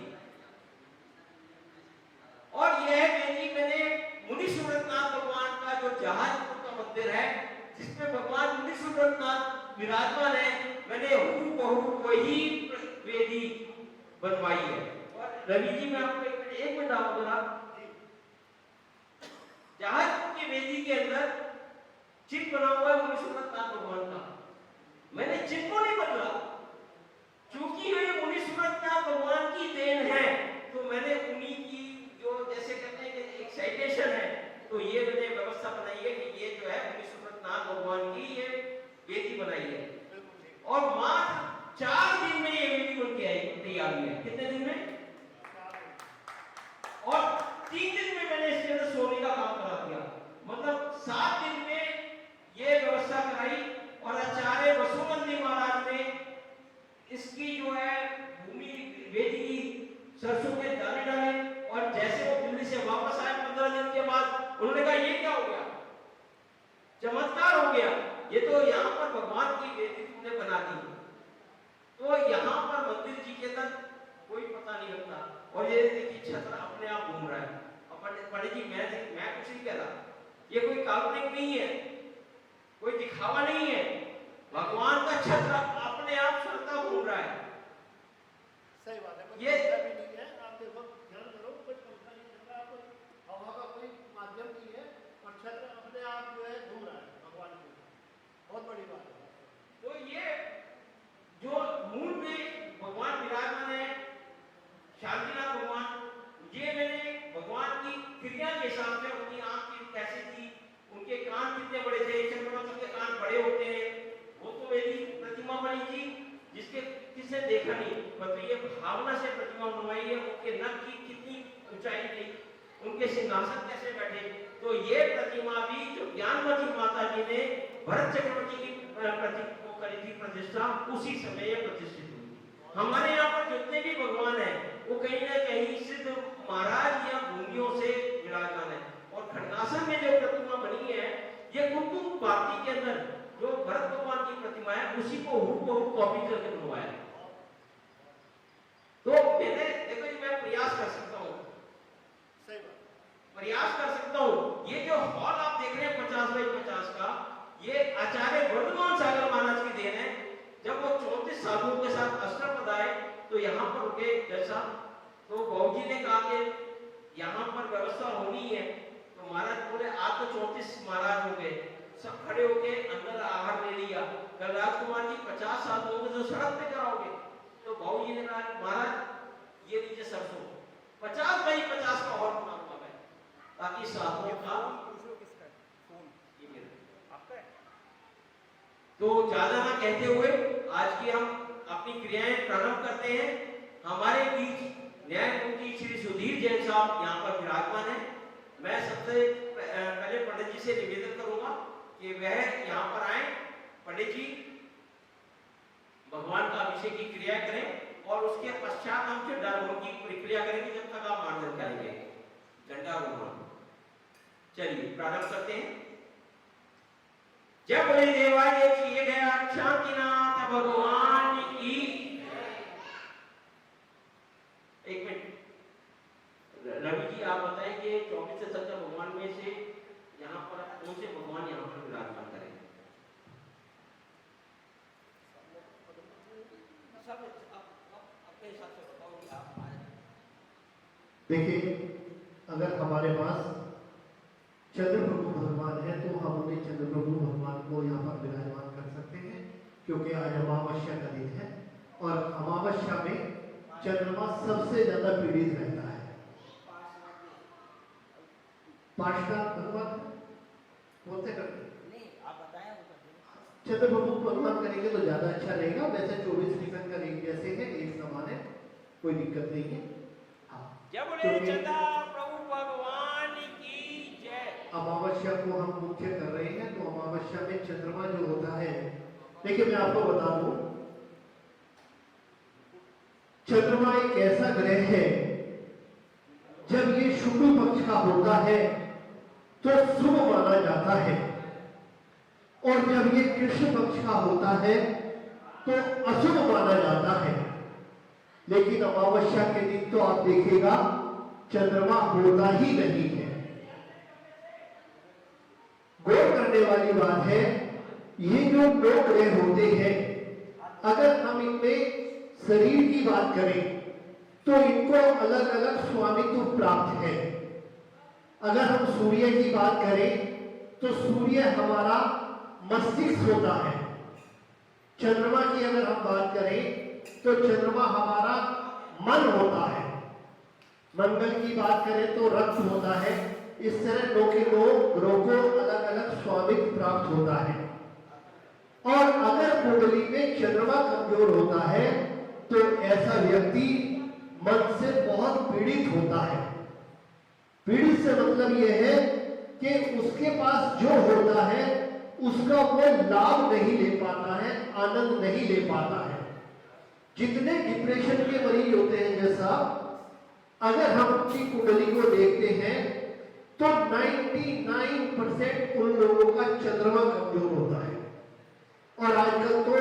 और यह वेदी मैंने मुनि सूरतनाथ भगवान का जो जहाजपुर का मंदिर है जिसमें भगवान मुनि सूरतनाथ विराजमान है, मैंने हूबहू वही वेदी बनवाई है। और रवि जी मैं आपको एक मिनट बताऊंगा, जहाजपुर की वेदी के अंदर चिन्ह बना हुआ है मुनि सूरतनाथ भगवान का। मैंने चिन्ह को नहीं बदला, क्योंकि ये मुनि सूरतनाथ भगवान की देन है तो मैंने उन्हीं की जो जैसे कहते हैं कि एक्साइटेशन है तो ये मैंने व्यवस्था बनाई है कि ये जो है मुनि सूरतनाथ भगवान की ये वेदी बनाई है। और मात्र 4 दिन में ये वेदी बन के आई तैयार हुई है। कितने दिन में? और 3 दिन में मैंने इसके अंदर सोने का काम करा दिया, मतलब 7 दिन में ये व्यवस्था कराई। और आचार्य वसुमंती महाराज ने इसकी जो है भूमि वेदी की सरसों के दाने डाले और जैसे वो दिल्ली से वापस आए 15 दिन के बाद उन्होंने कहा ये क्या हो गया, चमत्कार हो गया, ये तो यहाँ पर भगवान की वेदी तुमने बना दी। तो यहाँ पर मंदिर जी के अंदर कोई पता नहीं लगता और ये देखिए छत्र अपने आप घूम रहा है। पंडित जी मैं कुछ नहीं कह रहा, ये कोई काल्पनिक नहीं है, कोई दिखावा नहीं है, भगवान का छत्र अपने आप स्वतः घूम रहा है। सही बात है, ये भी नहीं है। आप देखो ध्यान करो, कुछ पंखा नहीं चल रहा, कोई हवा का कोई माध्यम नहीं है और छत्र अपने आप जो है घूम रहा है भगवान की, बहुत बड़ी बात है। तो ये जो मूल में भगवान विराजमान है शांतिनाथ भगवान, ये मैंने भगवान की क्रिया के हिसाब से उनकी आंख कैसी थी, उनके कान कितने बड़े थे। चंद्रमा जी के कान बड़े होते हैं, वो तो मेरी प्रतिमा बनी थी जिसके किसने देखा नहीं, मतलब ये भावना से प्रतिमा बनवाई है। उनके नख की कितनी ऊंचाई थी, उनके सिंहासन कैसे बैठे। तो ये प्रतिमा भी जो ज्ञानवती माता जी ने भरत चक्रवर्ती की को करी थी प्रतिष्ठा, उसी समय ये प्रतिष्ठित हुई। हमारे यहाँ पर जितने भी भगवान है वो कहीं ना कहीं सिद्ध महाराज या भूमियों से विराजमान है। और खड़गासन में जो प्रतिमा बनी है ये कुतुब भारती के अंदर जो भरत भगवान की प्रतिमा है उसी को हूबहू कॉपी करके बनवाया है। तो मैंने देखो जी मैं प्रयास कर सकता हूँ, प्रयास कर सकता हूँ। ये जो हॉल आप देख रहे हैं 50 बाई 50 का, ये आचार्य वर्धमान सागर महाराज की देन है। जब वो 34 साधुओं के साथ अष्टपद आए तो यहाँ पर रुके जैसा, तो बाबूजी ने कहा कि यहाँ पर व्यवस्था होनी है। तो महाराज बोले आज तो 34 महाराज हो गए, सब खड़े होके अंदर आहार ले लिया। कल राजकुमार जी 50 साधुओं को जो सड़क पे कराओगे, तो बाबूजी ने कहा महाराज ये लीजिए सरसों 50 बाई 50 का हॉल बना हुआ है ताकि साधुओं का तो ज्यादा ना कहते हुए आज की हम अपनी क्रियाएं प्रारंभ करते हैं। हमारे बीच न्यायमूर्ति श्री सुधीर जैन साहब यहाँ पर विराजमान है। मैं सबसे पहले पंडित जी से निवेदन करूंगा कि वह यहाँ पर आए, पंडित जी भगवान का अभिषेक की क्रिया करें और उसके पश्चात हम झंडारोहण की प्रक्रिया करेंगे जब तक आप मार्जन करेंगे झंडारोहण। चलिए प्रारंभ करते हैं। जब बोले देवाय किए गया शांतिनाथ भगवान की। एक मिनट रवि जी आप बताएं कि 24 से 70 भगवान में से यहाँ पर कौन से भगवान यहाँ पर विराजमान करेंगे? सब अपने हिसाब से बताओ आप। देखिए अगर हमारे पास चंद्रप्रभु भगवान है तो हम उन्हें चंद्रप्रभु भगवान को यहाँ पर विराजमान कर सकते हैं, क्योंकि आज अमावस्या का दिन है और अमावस्या में चंद्रमा सबसे ज्यादा पीड़ित रहता है। पार्श्वनाथ भगवान बोलते करते चंद्रप्रभु भगवान करेंगे तो ज्यादा अच्छा रहेगा। वैसे 24 तीर्थंकर एक जैसे हैं, एक समान है, कोई दिक्कत नहीं है। जय बोले चंदा प्रभु भगवान की जय। अमावस्या को हम मुख्य कर रहे हैं, तो अमावस्या में चंद्रमा जो होता है, देखिए मैं आपको बता दूं, चंद्रमा एक ऐसा ग्रह है जब ये शुक्ल पक्ष का होता है तो शुभ माना जाता है, और जब ये कृष्ण पक्ष का होता है तो अशुभ माना जाता है। लेकिन अमावस्या के दिन तो आप देखिएगा चंद्रमा होता ही नहीं है। गौर करने वाली बात है, ये जो 9 ग्रह होते हैं, अगर हम इनमें शरीर की बात करें तो इनको अलग अलग स्वामित्व प्राप्त है। अगर हम सूर्य की बात करें तो सूर्य हमारा मस्तिष्क होता है। चंद्रमा की अगर हम बात करें तो चंद्रमा हमारा मन होता है। मंगल की बात करें तो रक्त होता है। इस तरह 9 के 9 ग्रहों को अलग अलग स्वामित्व प्राप्त होता है। और अगर कुंडली में चंद्रमा कमजोर होता है तो ऐसा व्यक्ति मन से बहुत पीड़ित होता है। पीड़ित से मतलब यह है कि उसके पास जो होता है उसका वो लाभ नहीं ले पाता है, आनंद नहीं ले पाता है। जितने डिप्रेशन के मरीज होते हैं जैसा, अगर हम उनकी कुंडली को देखते हैं तो 99% उन लोगों का चंद्रमा कमजोर होता है। और आजकल तो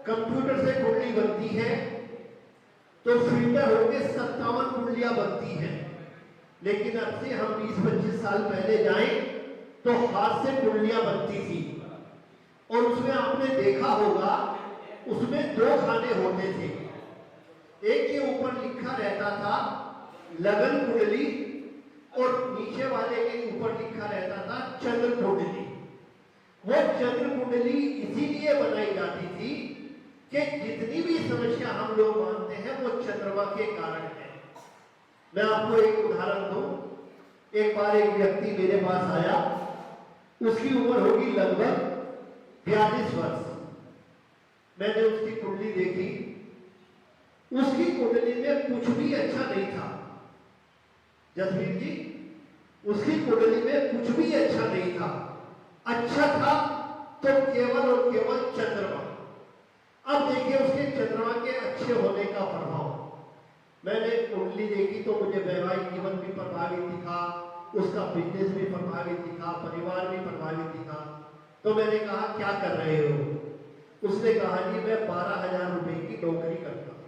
कंप्यूटर से कुंडली बनती है तो फिल्टर होकर 57 कुंडलियां बनती हैं। लेकिन अब से हम 20-25 साल पहले जाएं तो हाथ से कुंडलियां बनती थी, और उसमें आपने देखा होगा उसमें 2 खाने होते थे। एक के ऊपर लिखा रहता था लगन कुंडली और नीचे वाले के ऊपर लिखा रहता था चंद्र कुंडली। वो चंद्र कुंडली इसीलिए बनाई जाती थी कि जितनी भी समस्या हम लोग मानते हैं वो चंद्रमा के कारण है। मैं आपको एक उदाहरण दूं। एक बार एक व्यक्ति मेरे पास आया, उसकी उम्र होगी लगभग 42 वर्ष। मैंने उसकी कुंडली देखी, उसकी कुंडली में कुछ भी अच्छा नहीं था। जसवीर जी, उसकी कुंडली में कुछ भी अच्छा नहीं था। अच्छा था तो केवल और केवल चंद्रमा। अब देखिए उसके चंद्रमा के अच्छे होने का प्रभाव। मैंने कुंडली देखी तो मुझे वैवाहिक जीवन भी प्रभावित दिखा, उसका बिजनेस भी प्रभावित दिखा, परिवार भी प्रभावित दिखा। तो मैंने कहा क्या कर रहे हो? उसने कहा जी मैं 12,000 रुपए की नौकरी करता हूं।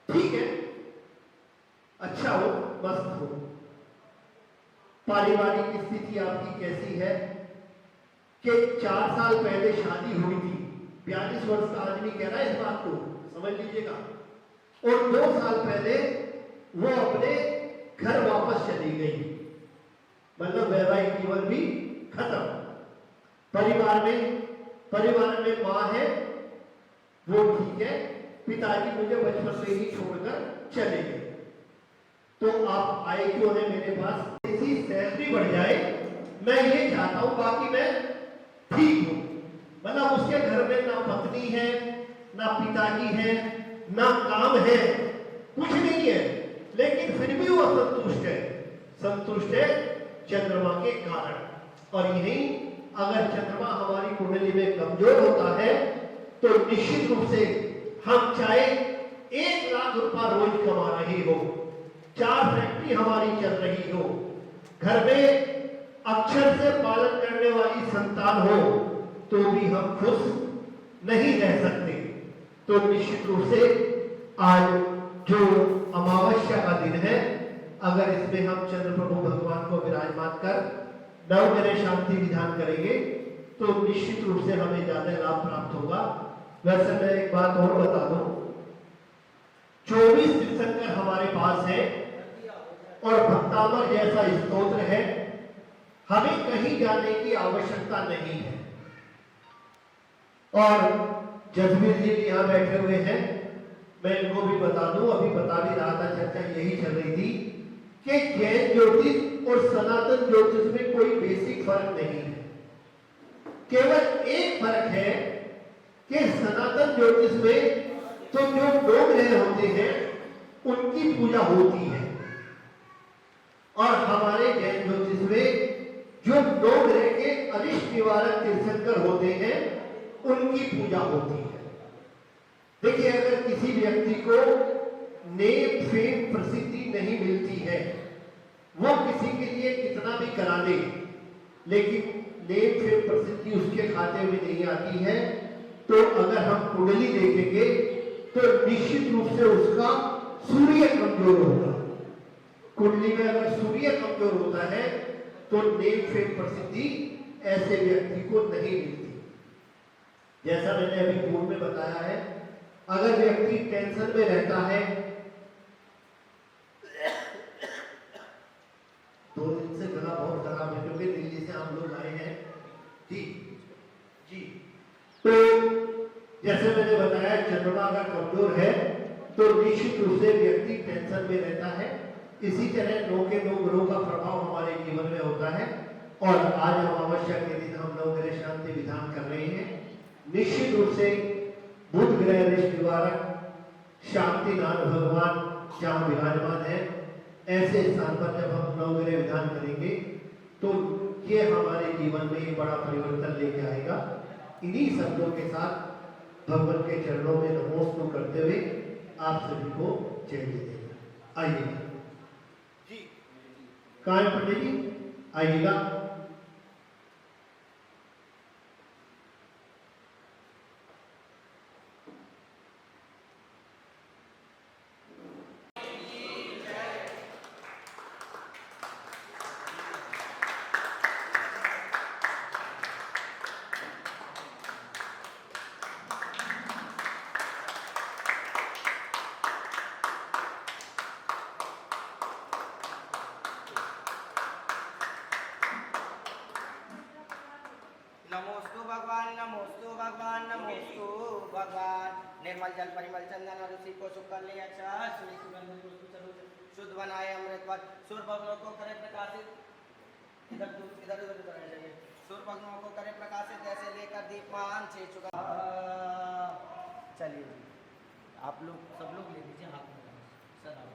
ठीक है, अच्छा हो, मस्त हो। पारिवारिक स्थिति आपकी कैसी है कि 4 साल पहले शादी हुई थी, 42 वर्ष का आदमी कह रहा है इस बात को, समझ लीजिएगा, और 2 साल पहले वो अपने घर वापस चली गई, मतलब वैवाहिक जीवन भी खत्म। परिवार में माँ है, वो ठीक है, पिताजी मुझे बचपन में ही छोड़कर चले गए। तो आप आए क्यों है मेरे पास? इसी सैलरी बढ़ जाए, मैं ये चाहता हूं, बाकी मैं ठीक हूं। मतलब उसके घर में ना पत्नी है, ना पिताजी है, ना काम है, कुछ नहीं है, लेकिन फिर भी वो संतुष्ट है चंद्रमा के कारण। और यही अगर चंद्रमा हमारी कुंडली में कमजोर होता है तो निश्चित रूप से हम चाहे 1 लाख रुपया रोज कमा रहे हो, 4 फैक्ट्री हमारी चल रही हो, घर में अक्षर से पालन करने वाली संतान हो, तो भी हम खुश नहीं रह सकते। तो निश्चित रूप से आज जो अमावस्या का दिन है, अगर इसमें हम चंद्र प्रभु भगवान को विराजमान कर नवग्रह शांति विधान करेंगे तो निश्चित रूप से हमें ज्यादा लाभ प्राप्त होगा। वैसे मैं एक बात और बता दूं, 24 तीर्थंकर हमारे पास है और भक्तामर जैसा स्तोत्र है, हमें कहीं जाने की आवश्यकता नहीं है। और जसवीर जी यहाँ बैठे हुए हैं, मैं इनको भी बता दूं, अभी बता भी रहा था, चर्चा यही चल रही थी कि जैन ज्योतिष और सनातन ज्योतिष में कोई बेसिक फर्क नहीं है। केवल एक फर्क है कि सनातन ज्योतिष में तो जो 9 ग्रह होते हैं उनकी पूजा होती है, और हमारे जैन ज्योतिष में जो 9 ग्रह के अरिष्ट निवारक तीर्थंकर होते हैं उनकी पूजा होती है। देखिए, अगर किसी व्यक्ति को नेम फेम प्रसिद्धि नहीं मिलती है, वो किसी के लिए कितना भी करा दे, लेकिन नेम फेम प्रसिद्धि उसके खाते में नहीं आती है, तो अगर हम कुंडली देखेंगे तो निश्चित रूप से उसका सूर्य कमजोर होगा। कुंडली में अगर सूर्य कमजोर होता है तो नेम फेम प्रसिद्धि ऐसे व्यक्ति को नहीं मिलती। जैसा मैंने अभी पूर्व में बताया है, अगर व्यक्ति टेंशन में रहता है, 2 दिन से गला बहुत खराब है क्योंकि दिल्ली से हम लोग आए हैं जी। तो जैसे मैंने बताया, चंद्रमा अगर कमजोर है तो निश्चित रूप से व्यक्ति टेंशन में रहता है। इसी तरह 9 के 9 ग्रहों का प्रभाव हमारे जीवन में होता है, और आज अमावस्या के दिन हम नवग्रह शांति विधान कर रहे हैं। निश्चित रूप से बुध ग्रह अरिष्ट निवारक शांतिनाथ भगवान जहाँ विराजमान है, ऐसे स्थान पर जब हम नवग्रह विधान करेंगे तो ये हमारे जीवन में एक बड़ा परिवर्तन लेके आएगा। इन्हीं शब्दों के साथ भगवान के चरणों में नमोस्तु करते हुए आप सभी को जय देगा। आइएगा जी, कहाँ है पंडित जी? आइएगा। नमोस्तु भगवान, नमोस्तु भगवान, नमोस्तु भगवान। निर्मल जल परिमल चंदन ऋषि को सुख कर ले अच्छा, शुद्ध बनाए अमृतवाद सूर्य भगवान को करे प्रकाशित इधर इधर उधर कराया जाइए सूर्य भगवान को करे प्रकाशित ऐसे लेकर दीपमान से चुका। चलिए जी आप लोग सब लोग ले लीजिए हाथ में सर आप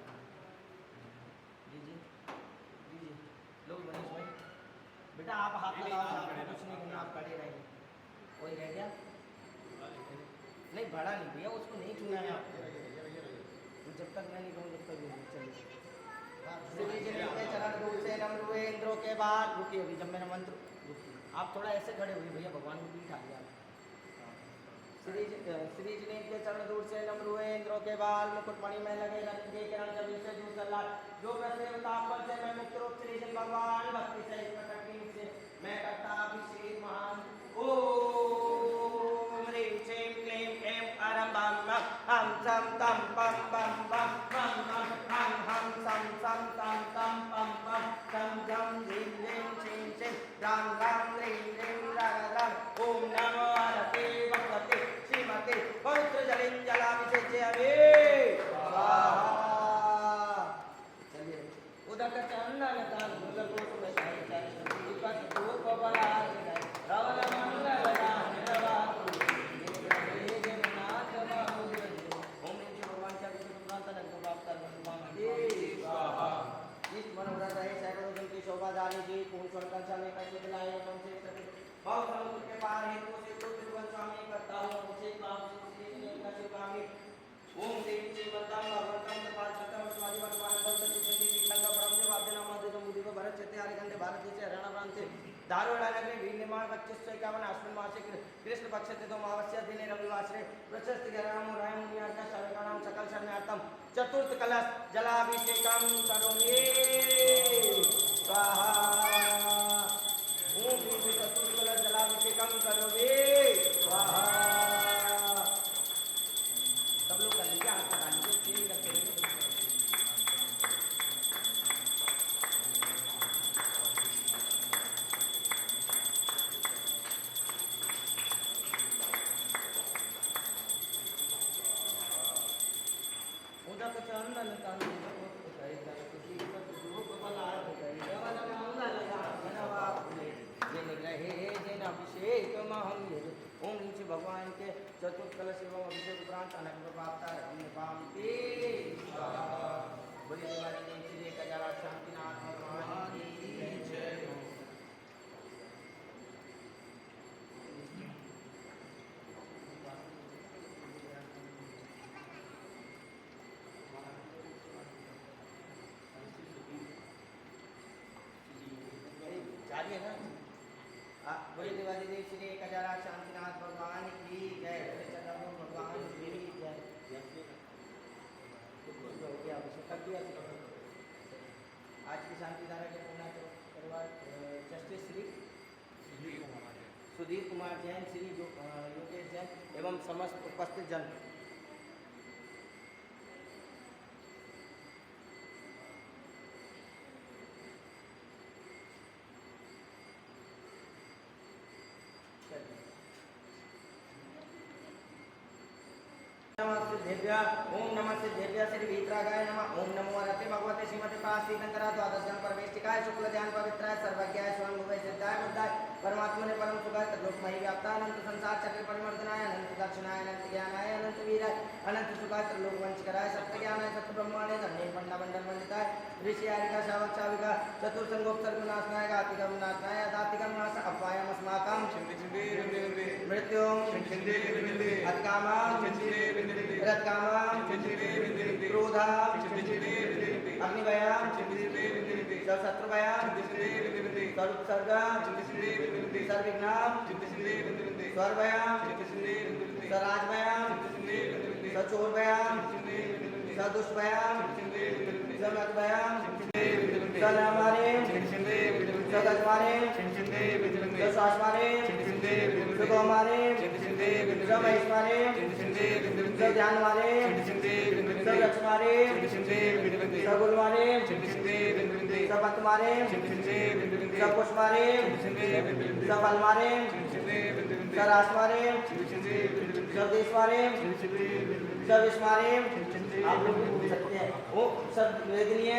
लीजिए लीजिए लोग मनीष भाई बेटा आप हाथ लगाओ आपको कुछ नहीं करना आप खड़े रहेंगे। कोई रह गया नहीं बड़ा नहीं भैया उसको नहीं छूना है आपको जब तक मैं नहीं कहूँ जब तक नहीं। चलिए श्री जी के चरण धूल से नम्र हुए इंद्रों के बाद रुकिए अभी जब मेरा मंत्र रुकिए आप थोड़ा ऐसे खड़े हुए भैया भगवान को पीठ आ गया। श्री जी ने के चरण धूल से नम्र हुए इंद्रों के बाल मुकुटमणि में लगे रत्न के किरण जब से दूर चला जो प्रश्न तापल से मैं मुक्त रूप श्री जी भगवान भक्ति से प्रकट से मैं करता अभिषेक महान ओम ह्रीं श्रीं क्लीं ऐं अरं बं बं हम सम तम पम बम बम बम बम हम हम सम सम तम तम पम पम सम जम ह्रीं ह्रीं श्रीं श्रीं राम राम ह्रीं ह्रीं रं रं ओम नमो हरते भगवते श्रीमते पवित्र जलिंजलाभिषेचयामि स्वाहा। चलिए उधर का चंदन दान उधर को तो बैठाइए चाहे का तो को बला रावण मंगल गान रवातु जय जगन्नाथ बाहुबली ओम ह्रीं भगवान का विष्णुकांत नंद बाप का भगवान स्वाहा। इस मनोरथ रहे सैकड़ों जन की शोभा जाने जी पूर्ण स्वर्ग में कैसे दिलाए मन से सके भाव समुद्र के पार है तो से तो त्रिभुवन स्वामी करता हूं मुझे पाप से श्री का शिवकामी ओम श्री श्रीमंतम भगवंतम तपाल चक्रम स्वामी भगवान भक्त सुति लंका परम देव आपने नाम दे मुदि को भरत चेते आरिकंदे भारत देश हरियाणा प्रांत से दारुड़ा नगरी वीर निर्माण 2551 अश्विन मास कृष्ण पक्ष ते तो अमावस्या दिने रविवार से प्रशस्त ग्राम राय मुनिया का शरणाम सकल शरणार्थम चतुर्थ कलश जलाभिषेकम करोमि स्वाहा। ओम श्री चतुर्थ कलश जलाभिषेकम करोमि स्वाहा। सब लोग कर लीजिए हाथ लगा लीजिए ठीक है। उदक चंदन तन अभिषेक ओम नीचे भगवान के चतुर्थ कलश एवं अभिषेक उपरांत अनंत प्राप्त बोलिए दिवाली दिन श्री कजरा शांतिनाथ भगवान की जय। जारी है ना बोलिए दिवाली देव श्री कजरा शांतिनाथ भगवान की जय भगवान की जय। आज की शांति धारा के पूर्ण परिवार जस्टिस श्री सुधीर कुमार जैन श्री योगेश जैन एवं समस्त उपस्थित जन सिद्धेभ्य ओम नमः सिद्धेभ्य श्री वीतरागाय नमः ओम नमो रते भगवते श्रीमते पास्ति नंदरा द्वादश जन परमेष्टिकाय शुक्ल ध्यान पवित्राय सर्वज्ञाय स्वयं भुवै सिद्धाय बुद्धाय परमात्मने परम सुखाय तद्लोकमयी व्याप्ताय अनंत संसार चक्र परिवर्तनाय अनंत दक्षिणाय अनंत ज्ञानाय अनंत वीराय अनंत सुखाय त्रिलोक वंचकराय सत्य ज्ञानाय सत्य ब्रह्माण्य धन्य पंडा मंडल वंदिताय ऋषि आरिका शावक शाविका चतुर्संगोपसर्ग नाशनाय घातिकम नाशनाय दातिकम नाश अपवायम अस्माकं मृत्युम अतिकामं रत्कामं क्रोधं अग्निभयं सर्वशत्रुभयं सर्वोपसर्गं सर्वविघ्नं सर्वभयं सराजभयं सचोरभयं सदुष्टभयं समृद्धभयं सलामानें सदस्मानें सशास्मानें सुगौमानें समहिष्मानें सध्यानमानें सलक्ष्मानें सगुणमानें सपत्मानें सपुष्मानें सफलमानें सरासमानें सदेशमानें सविस्मानें आप लोग बोल सकते हैं वो सब वेदनीय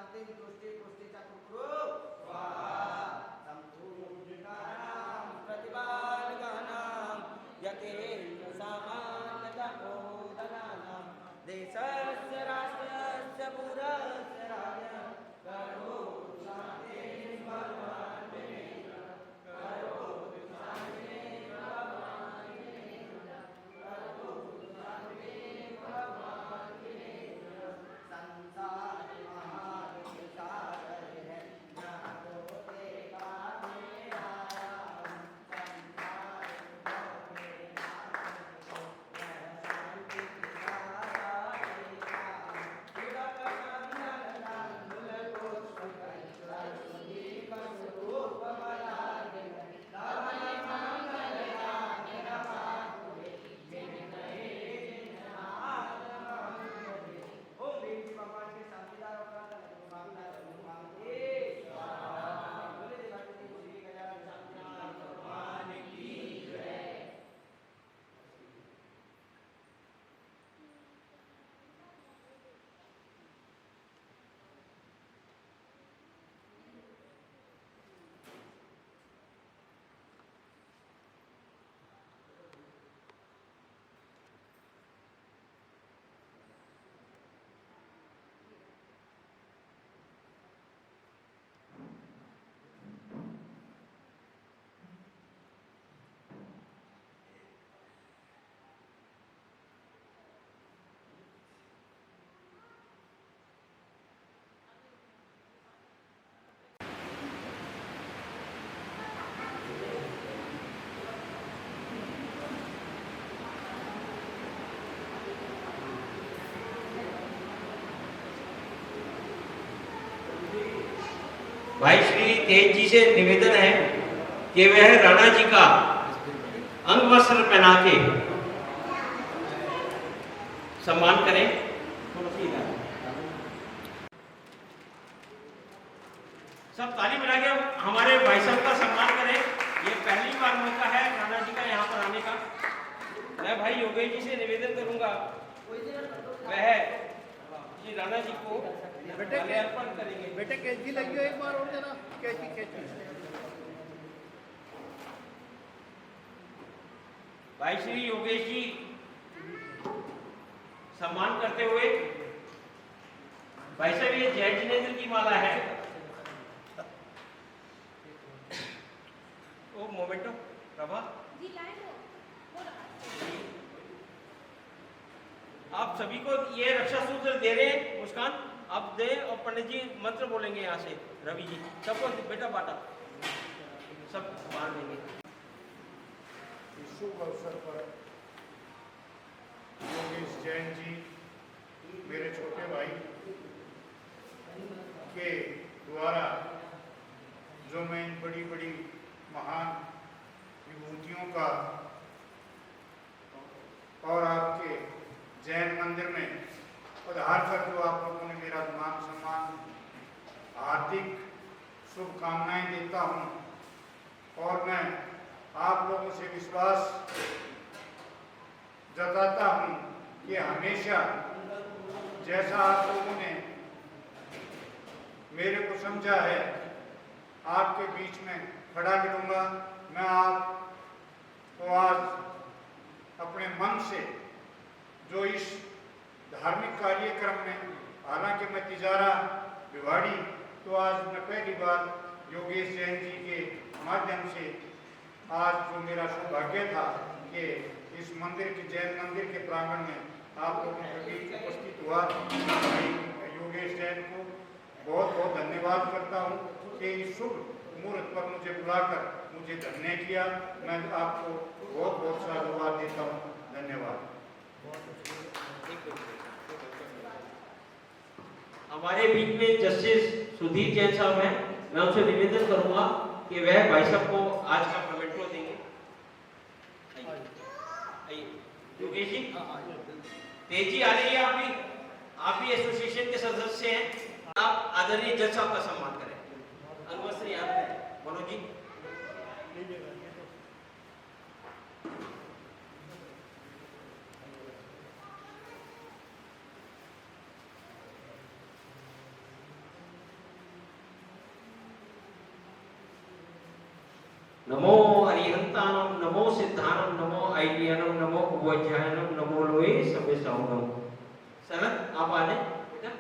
शांति तुष्टि पुष्टि चक्रुरु स्वाहा संपूर्णकानां प्रतिपालकानां यतेन्द्र सामान्यतपोधनानां देशस्य राष्ट्रस्य पुरस्य राज्ञः करो शान्ति भगवान् विनेन्द्र करो शान्ति भगवान् विनेन्द्र करो शान्ति भगवान् विनेन्द्र संसार महासागर है यहाँ तो देखा मेरा संसार शांति भाई श्री तेज जी से निवेदन है कि वह राणा जी का अंगवस्त्र पहना के सम्मान करें। सब ताली बजा के हमारे भाई साहब का सम्मान करें। ये पहली बार मौका है राणा जी का यहाँ पर आने का। मैं भाई योगेश जी से निवेदन करूंगा वह जी राणा जी को अर्पण करेंगे। बेटे कैंची लगी हो एक बार और देना, कैंची कैंची। भाई श्री योगेश जी सम्मान करते हुए भाई साहब ये जय जिनेन्द्र की माला है। ओ मोमेंटो प्रभा आप सभी को ये रक्षा सूत्र दे रहे हैं। मुस्कान आप दे और पंडित जी मंत्र बोलेंगे यहाँ से। रवि जी सबको बेटा बाटा सब बांध देंगे। इस शुभ अवसर पर योगेश जैन जी मेरे छोटे भाई के द्वारा जो मैं इन बड़ी बड़ी महान विभूतियों का और आपके जैन मंदिर में पधार कर जो आप लोगों ने मेरा मान सम्मान हार्दिक शुभकामनाएं देता हूं और मैं आप लोगों से विश्वास जताता हूं कि हमेशा जैसा आप लोगों ने मेरे को समझा है आपके बीच में खड़ा मिलूंगा। मैं आपको आज अपने मन से जो इस धार्मिक कार्यक्रम में, हालांकि मैं तिजारा भिवाड़ी तो आज मैं पहली बार योगेश जैन जी के माध्यम से आज जो मेरा सौभाग्य था कि इस मंदिर के जैन मंदिर के प्रांगण में आप लोगों के बीच उपस्थित हुआ। योगेश जैन को बहुत बहुत धन्यवाद करता हूँ कि इस शुभ मुहूर्त पर मुझे बुलाकर मुझे धन्य किया। मैं आपको बहुत बहुत साधुवाद देता हूँ। धन्यवाद। हमारे बीच में जस्टिस सुधीर जैन साहब हैं। मैं उनसे निवेदन करूंगा कि वह भाई साहब को आज का मोमेंटो देंगे। आइए योगेश जी, तेज जी आ रही है। आप भी एसोसिएशन के सदस्य हैं। आप आदरणीय जज साहब का सम्मान करें। अनुवस्त्र यहाँ पे मनोज जी। नमो अरिहंतानम, नमो सिद्धानम, नमो आइडियानम, नमो उपवज्जायनम, नमो लोए सबे साउनम। सनत आप आ जाए बेटा।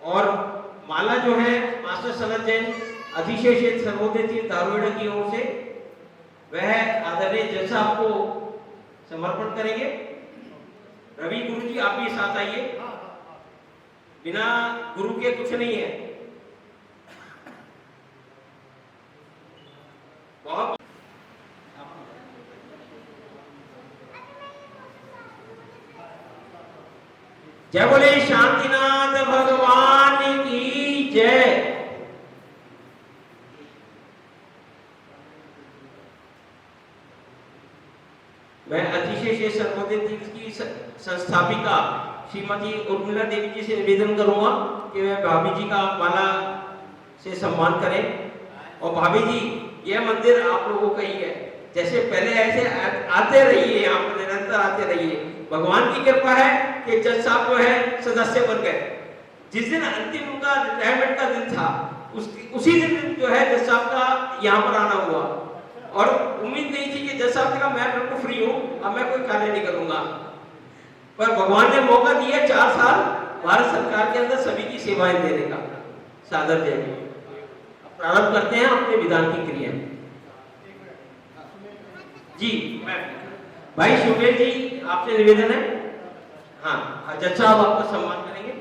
और माला जो है मास्टर सनत जैन अधिशेष सर्वोदय तीर्थ धारुड़ा की ओर से वह आदरणीय जज साहब को समर्पण करेंगे। रवि गुरु जी आप भी साथ आइए, बिना गुरु के कुछ नहीं है। बहुत जय बोले शांतिनाथ भगवान की जय। मैं अतिशय सर्वोदय तीर्थ की संस्थापिका श्रीमती उर्मिला देवी जी से निवेदन करूंगा कि वह भाभी जी का माला से सम्मान करें। और भाभी जी, यह मंदिर आप लोगों का ही है, जैसे पहले ऐसे आते रहिए, यहाँ पर निरंतर आते रहिए। भगवान की कृपा है कि जज साहब जो है सदस्य बन गए। जिस दिन अंतिम उनका रिटायरमेंट का दिन था, उसी दिन जो है जज साहब का यहाँ पर आना हुआ। और उम्मीद नहीं थी कि जज साहब ने कहा मैं बिल्कुल फ्री हूँ, अब मैं कोई कार्य नहीं करूंगा, पर भगवान ने मौका दिया 4 साल भारत सरकार के अंदर सभी की सेवाएं देने का। सादर जय। प्रारंभ करते हैं अपने विधान की क्रिया। जी मैं भाई शुभेर जी आपसे निवेदन है। हाँ, जज साहब आपका सम्मान करेंगे।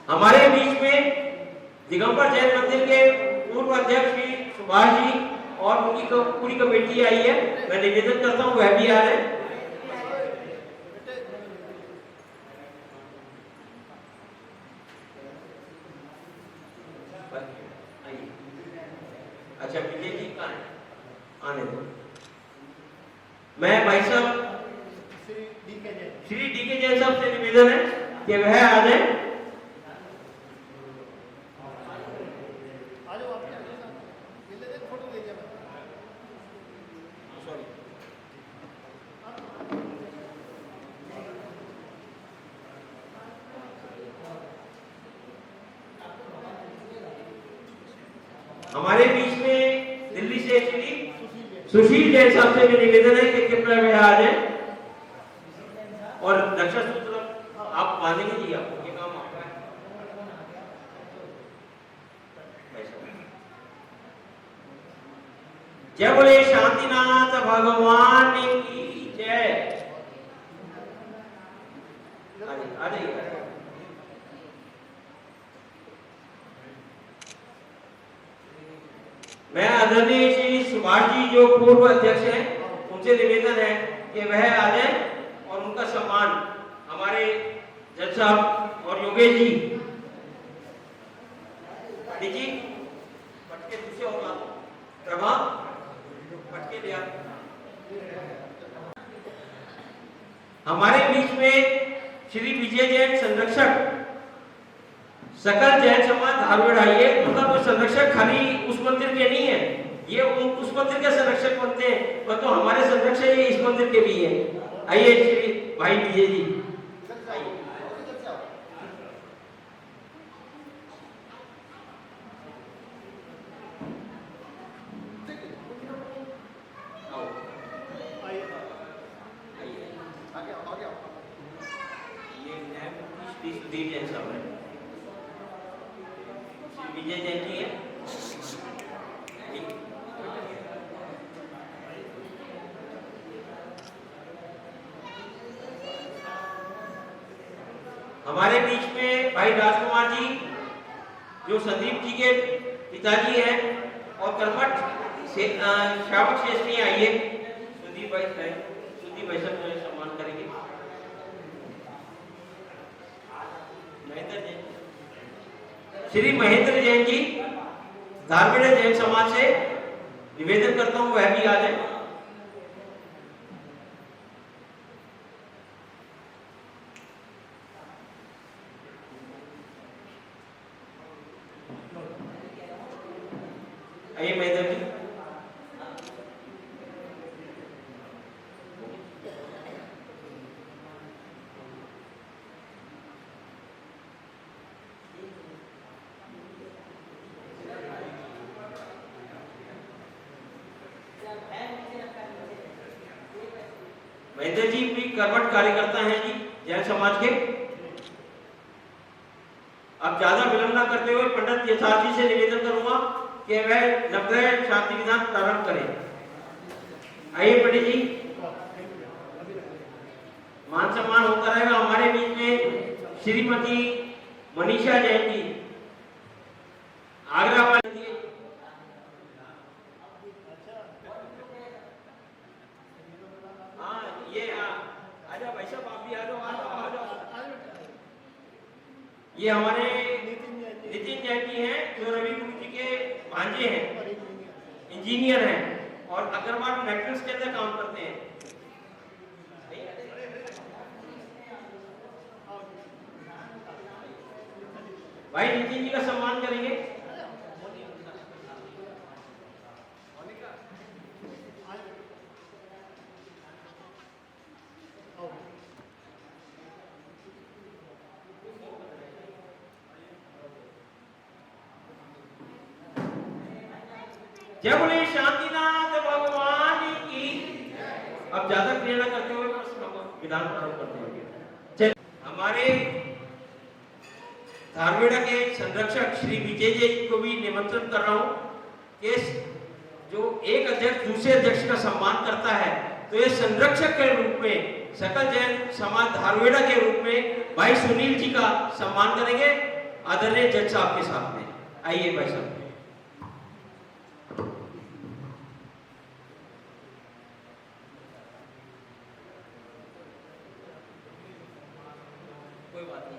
हमारे बीच में दिगंबर जैन मंदिर के पूर्व अध्यक्ष श्री सुभाष जी और उनकी पूरी कमेटी आई है। मैं निवेदन करता हूँ वह भी आ रहे हैं। अच्छा विजय जी कहाँ है? आने दो। मैं भाई साहब श्री डी के जैन साहब से निवेदन है कि वह आ जाए। हमारे बीच में दिल्ली से श्री सुशील जैन साहब से भी निवेदन है कि कृपया वे आ जाए। और रक्षा सूत्र आप बांधेंगे जी, आपको ये काम आपका है। जय बोले शांतिनाथ भगवान की जय। आ जाइए। मैं आदरणीय श्री सुभाष जी जो पूर्व अध्यक्ष हैं उनसे निवेदन है कि वह आ जाए और उनका सम्मान हमारे जज साहब और योगेश जी जी पटके दूसरे और प्रभा पटके दिया। हमारे बीच में श्री विजय जैन संरक्षक सकल जैन समाज धारवाड़ आइए। मतलब संरक्षक खाली उस मंदिर के नहीं है, ये उस मंदिर के संरक्षक बनते हैं, पर तो हमारे संरक्षक ये इस मंदिर के भी हैं। आइए श्री भाई विजय जी। ये सुधीर जैन साहब है, विजय जैन जी है। हमारे बीच में भाई राजकुमार जी जो संदीप जी के पिताजी हैं और कर्मठ श्रावक श्रेष्ठी आइए। सुदीप भाई सब जो सम्मान करेंगे। महेंद्र जैन, श्री महेंद्र जैन जी धारवाड़ जैन समाज से निवेदन करता हूं वह भी आ जाए। आइए महेंद्र जी। महेंद्र जी भी कर्मठ कार्यकर्ता हैं जी जैन समाज के। अब ज्यादा विलंब न करते हुए पंडित यथार्थ जी से निवेदन करूंगा कि वह नवग्रह शांति विधान प्रारंभ करें। आइए पंडित जी, मान सम्मान होता रहेगा। हमारे बीच में श्रीमती मनीषा जैन जी आगरा वाली। हाँ ये आजा भाई साहब, आप भी आ जाओ। ये हमारे नितिन जैन जी हैं जो रवि गुरु जी के भांजे हैं, इंजीनियर हैं और अग्रवाल मैट्रिक्स के अंदर काम करते हैं। भाई नितिन जी का सम्मान करेंगे। जय बोले शांतिनाथ भगवान की। अब ज्यादा प्रेरणा करते हुए विधान प्रारंभ करते हैं। हमारे धारवेड़ा के संरक्षक श्री विजय जी को भी निमंत्रण कर रहा हूं कि जो एक अध्यक्ष दूसरे अध्यक्ष का सम्मान करता है तो ये संरक्षक के रूप में सकल जैन समाज धारवेड़ा के रूप में भाई सुनील जी का सम्मान करेंगे आदरणीय जज साहब के साथ में। आइए भाई साहब। कोई बात नहीं,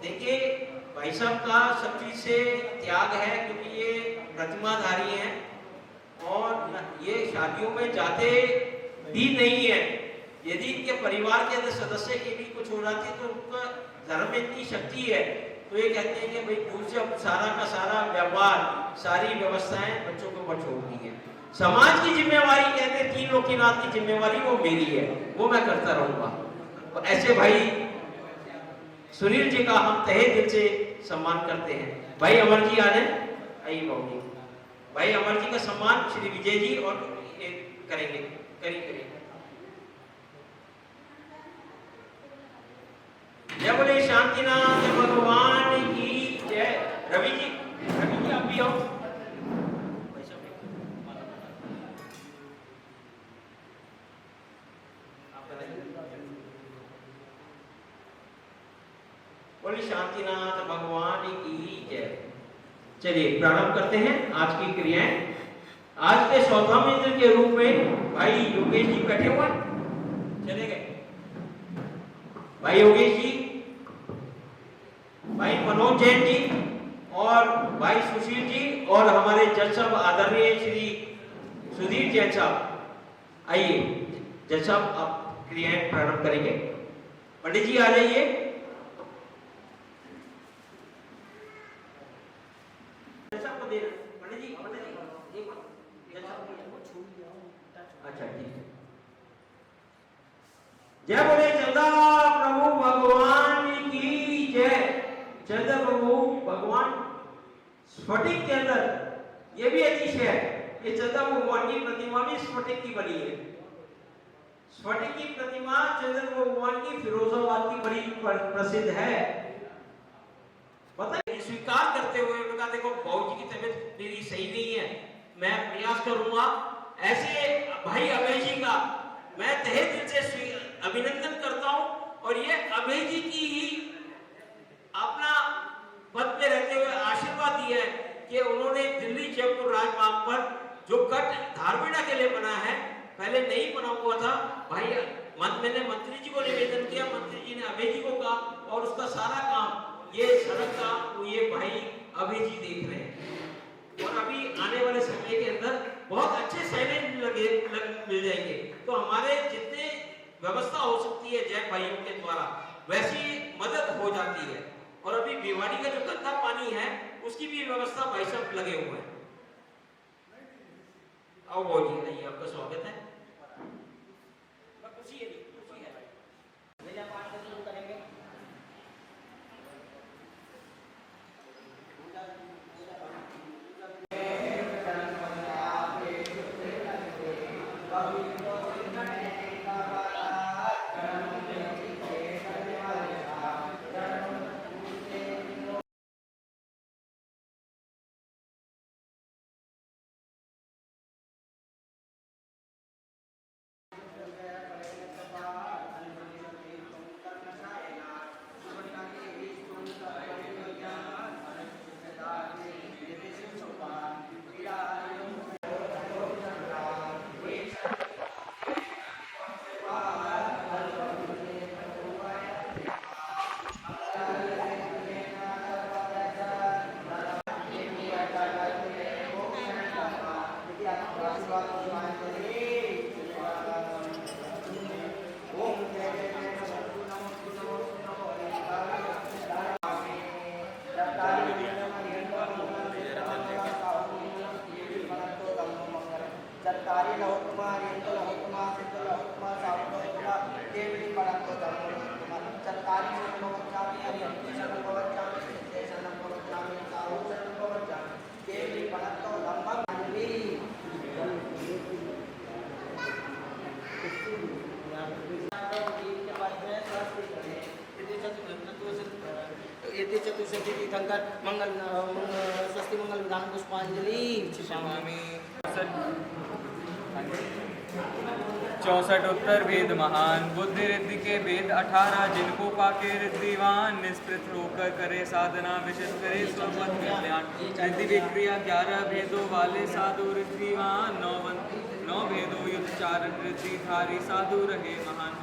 देखिए भाई साहब का सब चीज से त्याग है क्योंकि ये प्रतिमाधारी हैं और ये शादियों में जाते भी नहीं है। यदि इनके परिवार के अंदर सदस्य की भी कुछ हो जाती तो उनका धर्म में इतनी शक्ति है तो ये कहते हैं कि भाई दूर से सारा का सारा व्यवहार सारी व्यवस्थाएं बच्चों के ऊपर छोड़ दी है। समाज की जिम्मेवारी कहते हैं 3 लोकीनाथ की जिम्मेवारी वो मेरी है, वो मैं करता रहूंगा। तो ऐसे भाई सुनील जी का हम तहे दिल से सम्मान करते हैं। भाई अमर जी आ जाए। आइए बाबू जी। भाई अमर जी का सम्मान श्री विजय जी और करेंगे। करिए। जय बोले शांतिनाथ भगवान की जय। रवि जी आप भी आओ। बोले शांतिनाथ भगवान की जय। चलिए प्रारंभ करते हैं आज की क्रियाएं। आज के चौथा इंद्र के रूप में भाई योगेश जी बैठे हुए चले गए। भाई योगेश जी, भाई मनोज जैन जी और भाई सुशील जी और हमारे जज साहब आदरणीय श्री सुधीर जैन साहब। आइए जज साहब आप क्रियाएं प्रारंभ करेंगे। पंडित जी आ जाइए। अच्छा ठीक है। जय बोले चंदा प्रभु भगवान की जय। चंदा प्रभु भगवान स्फटिक के अंदर ये भी अतिशय है। ये चंदा भगवान की प्रतिमा भी स्फटिक की बनी है। स्फटिक की प्रतिमा चंद्र भगवान की फिरोजाबाद की बड़ी प्रसिद्ध है। पता है, स्वीकार करते हुए उन्होंने कहा देखो बाबू जी की तबीयत मेरी सही नहीं है, मैं प्रयास करूंगा। ऐसे भाई अभय जी का मैं तहे दिल से अभिनंदन करता हूं और ये अभय जी की ही अपना पद में रहते हुए आशीर्वाद दिया है कि उन्होंने दिल्ली जयपुर राजमार्ग पर जो कट धारवेड़ा के लिए बना है, पहले नहीं बना हुआ था। भाई मैंने मंत्री जी को निवेदन किया, मंत्री जी ने अभय जी को कहा और उसका सारा काम ये सड़क का ये भाई अभय जी देख रहे हैं। और अभी आने वाले समय के अंदर बहुत अच्छे साइनेज मिल जाएंगे। तो हमारे जितने व्यवस्था हो सकती है जैन भाइयों के द्वारा, वैसी मदद हो जाती है। और अभी भिवाड़ी का जो गंदा पानी है उसकी भी व्यवस्था भाई साहब लगे हुए हैं। आओ बोलिए, नहीं आपका स्वागत है। कुर्सी है, कुर्सी है। चतुर्शती तीर्थंकर मंगल स्वस्ति मंगल विधान पुष्पांजलि छिपामी। 64 उत्तर वेद महान, बुद्धि रिद्धि के वेद 18, जिनको पाके रिद्धिवान, निष्पृत होकर करे साधना, विशिष्ट करे स्वपद कल्याण। रिद्धि विक्रिया 11 भेदों वाले साधु रिद्धिवान, 9 भेदों युद्ध चारण रिद्धिधारी साधु रहे महान।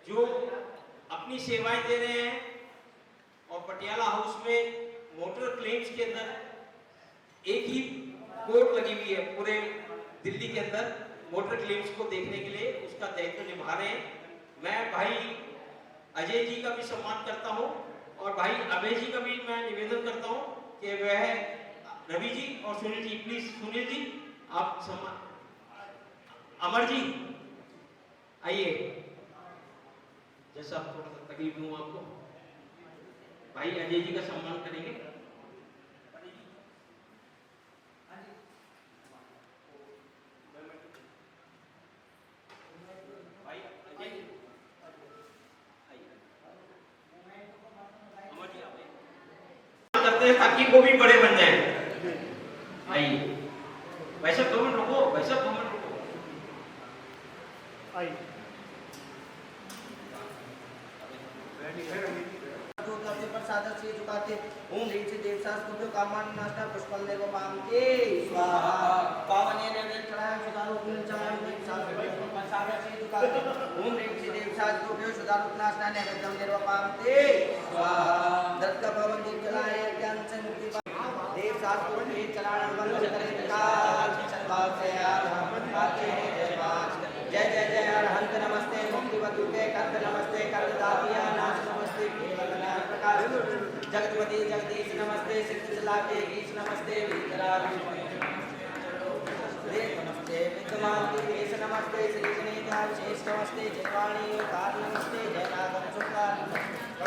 जो अपनी सेवाएं दे रहे हैं और पटियाला हाउस में मोटर क्लेम्स के अंदर एक ही कोर्ट लगी हुई है पूरे दिल्ली के अंदर मोटर क्लेम्स को देखने के लिए, उसका दायित्व निभा रहे हैं। मैं भाई अजय जी का भी सम्मान करता हूं और भाई अभय जी का भी मैं निवेदन करता हूं कि वह रवि जी और सुनील जी, प्लीज सुनील जी आप सम्मान, अमर जी आइए, जैसा आप थोड़ा सा तकलीफ दूं आपको, भाई अजय जी का सम्मान करेंगे। भाई अजय जी अमर जी आप करते हैं ताकि वो भी बड़े बन जाए। आइए भाई साहब 2 मिनट रुको, भाई साहब 2 मिनट रुको। आइए सादर से झुकाते ओम ह्रीं से देव शास्त्र कामान नास्ता पुष्पल देव पामते स्वाहा। पावने ने वेद चढ़ाया सुधारो गुण चढ़ाया देव शास्त्र सादर से झुकाते ओम ह्रीं से देव शास्त्र सुधारो नास्ता ने वेदम देव पामते स्वाहा। दत्त भवन दीप जलाए ज्ञान से मुक्ति देव शास्त्र के चलाना बंद करे काल सद्भाव से हम पाते हैं जय पांच जय जय जय अरहंत नमस्ते मुक्ति वदुते कंद नमस्ते कंददातिया नाश नमस्ते प्रकाश जगतपति जगदीश नमस्ते सिद्ध चलाके ईश नमस्ते विकराल नमस्ते विद्यमान दिवेश नमस्ते श्री गणेश शेष नमस्ते जयवाणी कार नमस्ते जय नागम सुखार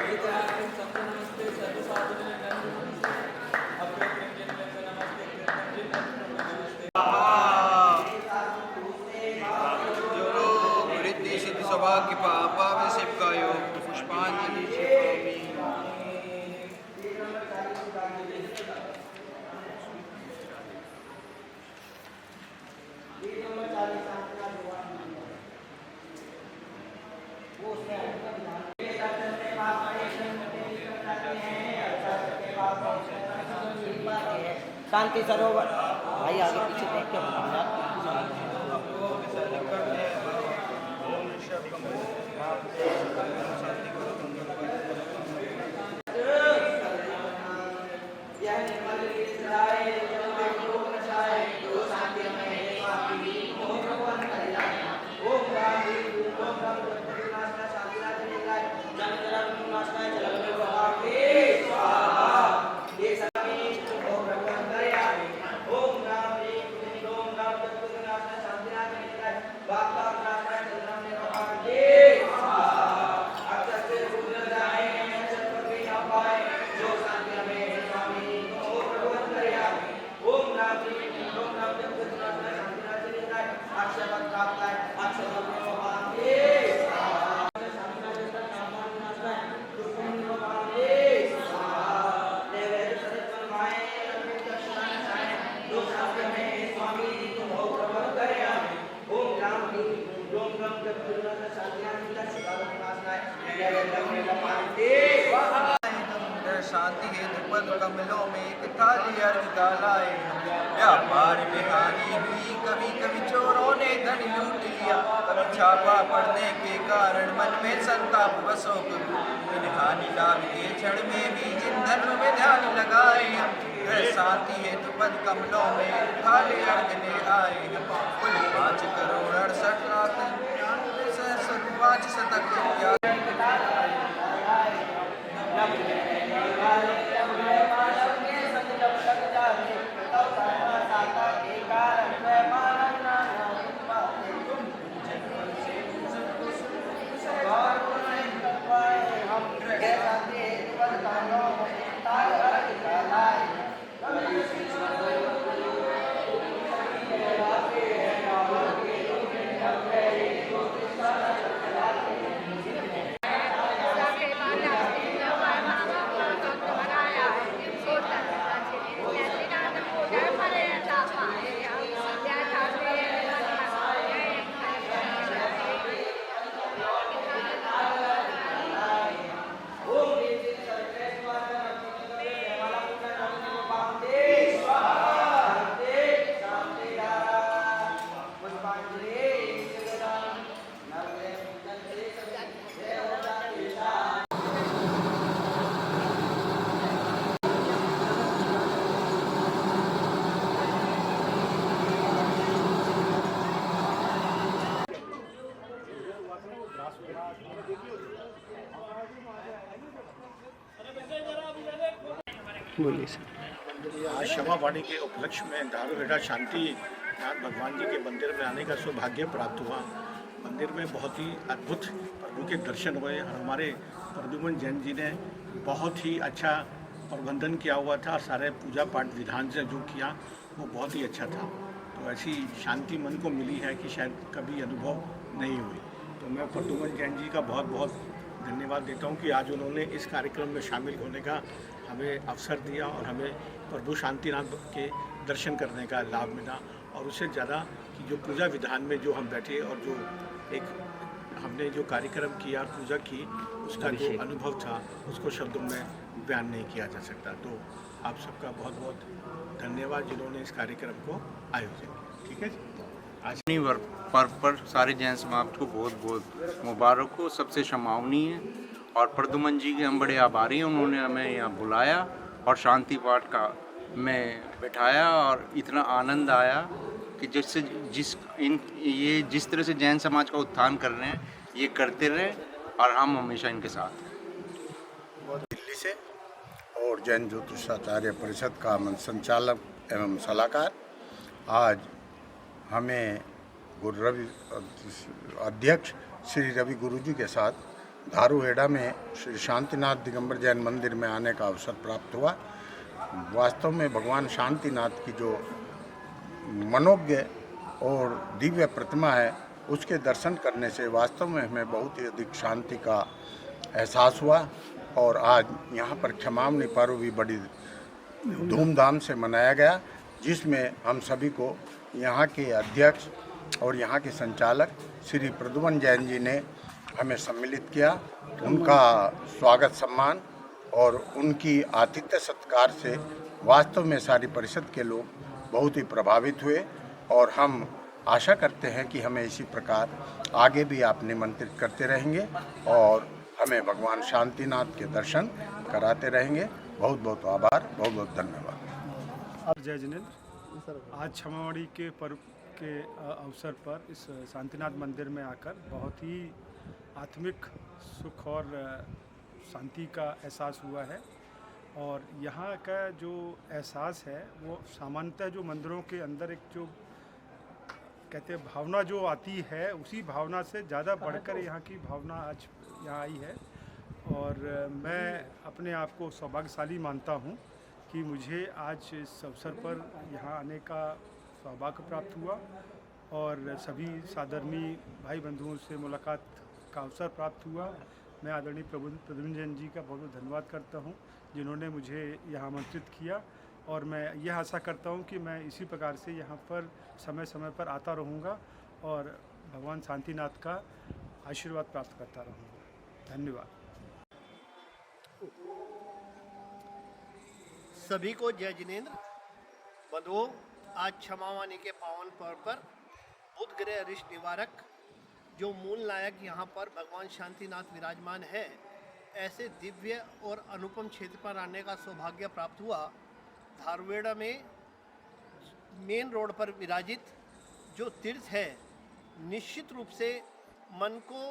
विद्यार्थी संत नमस्ते सर्व साधु नमस्ते सौभाग्य पापा वे शिवकायो पुष्पांजलि वो शांति सरोवर भाई आगे पीछे देख के बताऊंगा। शांति हेतु पद कमलों में एक थाली अर्घ का लाए। व्यापार में हानि हुई, कभी कभी चोरों ने धन लूट लिया, कभी छापा पड़ने के कारण मन में संताप बसो। इन हानि लाभ के क्षण में भी जिन धर्म में ध्यान लगाए, शांति हेतु पद कमलों में एक थाली अर्घ ले आए। कुल 5 करोड़ 68 लाख 5 शतक बोलिए सर। आज क्षमा वाणी के उपलक्ष्य में दारूहेड़ा शांति नाथ भगवान जी के मंदिर में आने का सौभाग्य प्राप्त हुआ। मंदिर में बहुत ही अद्भुत प्रभु के दर्शन हुए। हमारे प्रद्युमन जैन जी ने बहुत ही अच्छा प्रबंधन किया हुआ था। सारे पूजा पाठ विधान से जो किया वो बहुत ही अच्छा था। तो ऐसी शांति मन को मिली है कि शायद कभी अनुभव नहीं हुई। तो मैं प्रद्युमन जैन जी का बहुत बहुत धन्यवाद देता हूँ कि आज उन्होंने इस कार्यक्रम में शामिल होने का हमें अवसर दिया और हमें प्रभु शांतिनाथ के दर्शन करने का लाभ मिला। और उससे ज़्यादा कि जो पूजा विधान में जो हम बैठे और जो एक हमने जो कार्यक्रम किया, पूजा की, उसका जो अनुभव था उसको शब्दों में बयान नहीं किया जा सकता। तो आप सबका बहुत बहुत धन्यवाद जिन्होंने इस कार्यक्रम को आयोजित किया। ठीक है जी। आज पर्व पर सारे जैन समाज को बहुत बहुत मुबारक हो, सबसे क्षमावनी है। और प्रद्युमन जी के हम बड़े आभारी हैं, उन्होंने हमें यहाँ बुलाया और शांति पाठ का में बैठाया और इतना आनंद आया कि जिस तरह से जैन समाज का उत्थान कर रहे हैं ये करते रहें और हम हमेशा इनके साथ हैं। दिल्ली से और जैन ज्योतिषाचार्य परिषद का संचालक एवं सलाहकार आज हमें गुरु रवि अध्यक्ष श्री रवि गुरुजी के साथ दारूहेड़ा में श्री शांतिनाथ दिगंबर जैन मंदिर में आने का अवसर प्राप्त हुआ। वास्तव में भगवान शांतिनाथ की जो मनोज्ञ और दिव्य प्रतिमा है उसके दर्शन करने से वास्तव में हमें बहुत ही अधिक शांति का एहसास हुआ। और आज यहाँ पर क्षमावनी पर्व भी बड़ी धूमधाम से मनाया गया, जिसमें हम सभी को यहाँ के अध्यक्ष और यहाँ के संचालक श्री प्रद्युमन जैन जी ने हमें सम्मिलित किया। उनका स्वागत सम्मान और उनकी आतिथ्य सत्कार से वास्तव में सारी परिषद के लोग बहुत ही प्रभावित हुए और हम आशा करते हैं कि हमें इसी प्रकार आगे भी आप निमंत्रित करते रहेंगे और हमें भगवान शांतिनाथ के दर्शन कराते रहेंगे। बहुत बहुत आभार, बहुत बहुत धन्यवाद। जय जिनेंद्र, आज क्षमावाणी के पर्व के अवसर पर इस शांतिनाथ मंदिर में आकर बहुत ही आत्मिक सुख और शांति का एहसास हुआ है। और यहाँ का जो एहसास है वो सामान्यतः जो मंदिरों के अंदर एक जो कहते हैं भावना जो आती है, उसी भावना से ज़्यादा बढ़कर यहाँ की भावना आज यहाँ आई है। और मैं अपने आप को सौभाग्यशाली मानता हूँ कि मुझे आज इस अवसर पर यहाँ आने का सौभाग्य प्राप्त हुआ और सभी साधर्मी भाई बंधुओं से मुलाकात का अवसर प्राप्त हुआ। मैं आदरणीय प्रद्युम्न जैन जी का बहुत बहुत धन्यवाद करता हूँ जिन्होंने मुझे यहाँ आमंत्रित किया और मैं यह आशा करता हूँ कि मैं इसी प्रकार से यहाँ पर समय समय पर आता रहूँगा और भगवान शांतिनाथ का आशीर्वाद प्राप्त करता रहूँगा। धन्यवाद। सभी को जय जिनेंद्र। बंधुओं, आज क्षमावाणी के पावन पर्व पर बुध ग्रह अरिष्ट निवारक जो मूल नायक यहाँ पर भगवान शांतिनाथ विराजमान है, ऐसे दिव्य और अनुपम क्षेत्र पर आने का सौभाग्य प्राप्त हुआ। धारवेड़ा में मेन रोड पर विराजित जो तीर्थ है, निश्चित रूप से मन को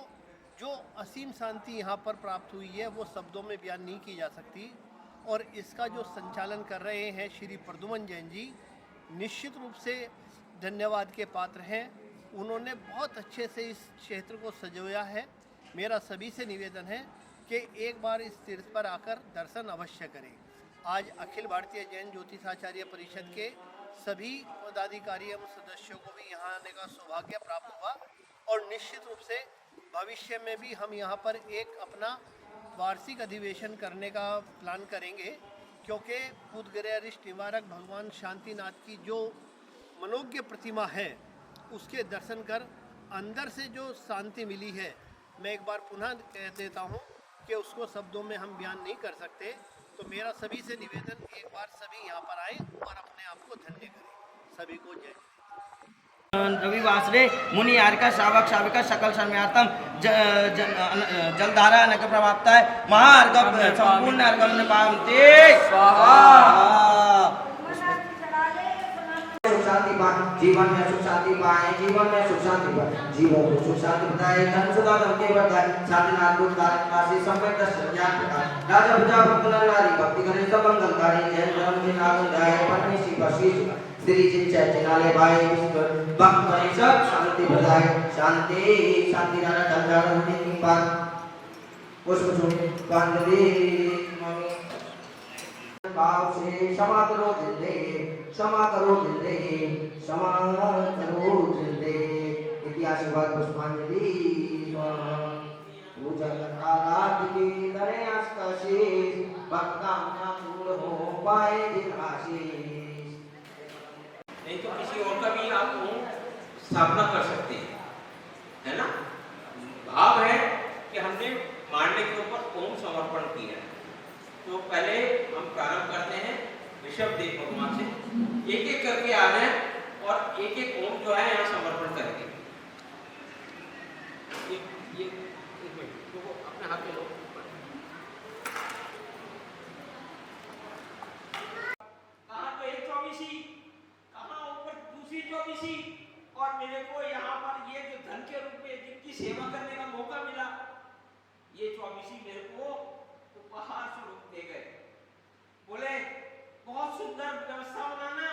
जो असीम शांति यहाँ पर प्राप्त हुई है वो शब्दों में बयान नहीं की जा सकती। और इसका जो संचालन कर रहे हैं श्री प्रद्युम्न जैन जी, निश्चित रूप से धन्यवाद के पात्र हैं। उन्होंने बहुत अच्छे से इस क्षेत्र को सजोया है। मेरा सभी से निवेदन है कि एक बार इस तीर्थ पर आकर दर्शन अवश्य करें। आज अखिल भारतीय जैन ज्योतिषाचार्य परिषद के सभी पदाधिकारी एवं सदस्यों को भी यहाँ आने का सौभाग्य प्राप्त हुआ और निश्चित रूप से भविष्य में भी हम यहाँ पर एक अपना वार्षिक अधिवेशन करने का प्लान करेंगे, क्योंकि बुध ग्रह अरिष्ट निवारक भगवान शांतिनाथ की जो मनोज्ञ प्रतिमा है उसके दर्शन कर अंदर से जो शांति मिली है, मैं एक बार पुनः कह देता हूँ कि उसको शब्दों में हम बयान नहीं कर सकते। तो मेरा सभी से निवेदन, एक बार सभी यहाँ पर आए और अपने आप को धन्य करें। सभी को जय। रविवासरे मुनि यारिका श्रावक श्राविका सकल सम्यार्थम जलधारा नक प्रभावता है महार्गम संपूर्ण अर्गम निपाते स्वाहा। शांति पाए जीवन में, सुख शांति पाए जीवन में, सुख शांति पाए जीवन को, सुख शांति बताए धन सुधा धन के बताए शांतिनाथ को काशी संपत्ति ज्ञान प्रकाश राजा प्रजा भक्त नारी भक्ति करे सब मंगलकारी जैन धर्म के नागन जाए परमेश्वरी बशीष श्री जिन चिनाले भाई भक्त बने सब शांति प्रदाय शांति शांति राना चंद्राना मुनि पान पुष्प सुनि पांडवी भाव से क्षमा करो जिंदे क्षमा करो जिंदे क्षमा करो जिंदे इति आशीर्वाद पुष्पांजलि पूजा आराध्य की तरह आशीष भक्ता पूर्ण हो पाए जिन आशीष। नहीं तो किसी और का भी आप ओम स्थापना कर सकते हैं, है ना। भाव है कि हमने मांडे के ऊपर ओम समर्पण किया है। तो पहले हम प्रारंभ करते हैं ऋषभ देव भगवान से, एक एक करके आ रहे हैं और एक एक ओम जो है यहाँ समर्पण करेंगे। ये एक मिनट तो अपने हाथ में लो। कहाँ तो एक चौबीसी, कहाँ ऊपर दूसरी चौबीसी, और मेरे को यहाँ पर ये जो धन के रूप में जिनकी सेवा करने का मौका मिला, ये चौबीसी मेरे को उपहार स्वरूप दे गए। बोले बहुत सुंदर व्यवस्था बनाना।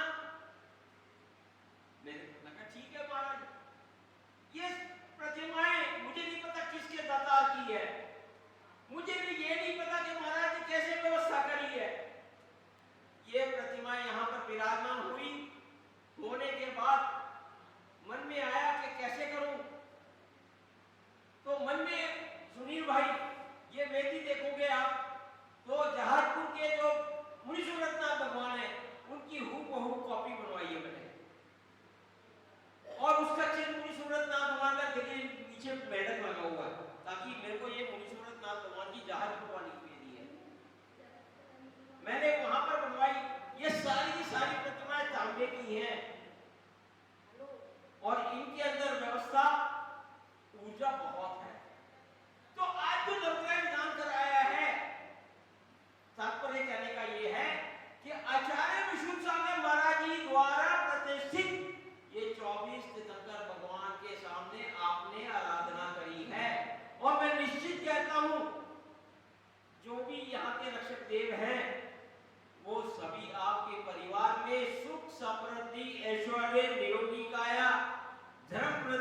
मैंने कहा ठीक है महाराज, ये प्रतिमाएं मुझे नहीं पता किसके दातार की है, मुझे भी ये नहीं पता कि महाराज ने कैसे व्यवस्था करी है। ये प्रतिमाएं यहाँ पर विराजमान हुई, होने के बाद मन में आया कि कैसे करूं। तो मन में सुनील भाई ये वेदी देखोगे आप तो जहाजपुर के जो मुनि सूरतनाथ भगवान है उनकी हूबहू कॉपी बनवाई है मैंने, और उसका चिन्ह मुनि सूरतनाथ भगवान का देखिए नीचे मेढक लगा हुआ है, ताकि मेरे को ये मुनि सूरतनाथ भगवान की जहाजपुर वाली वेदी है।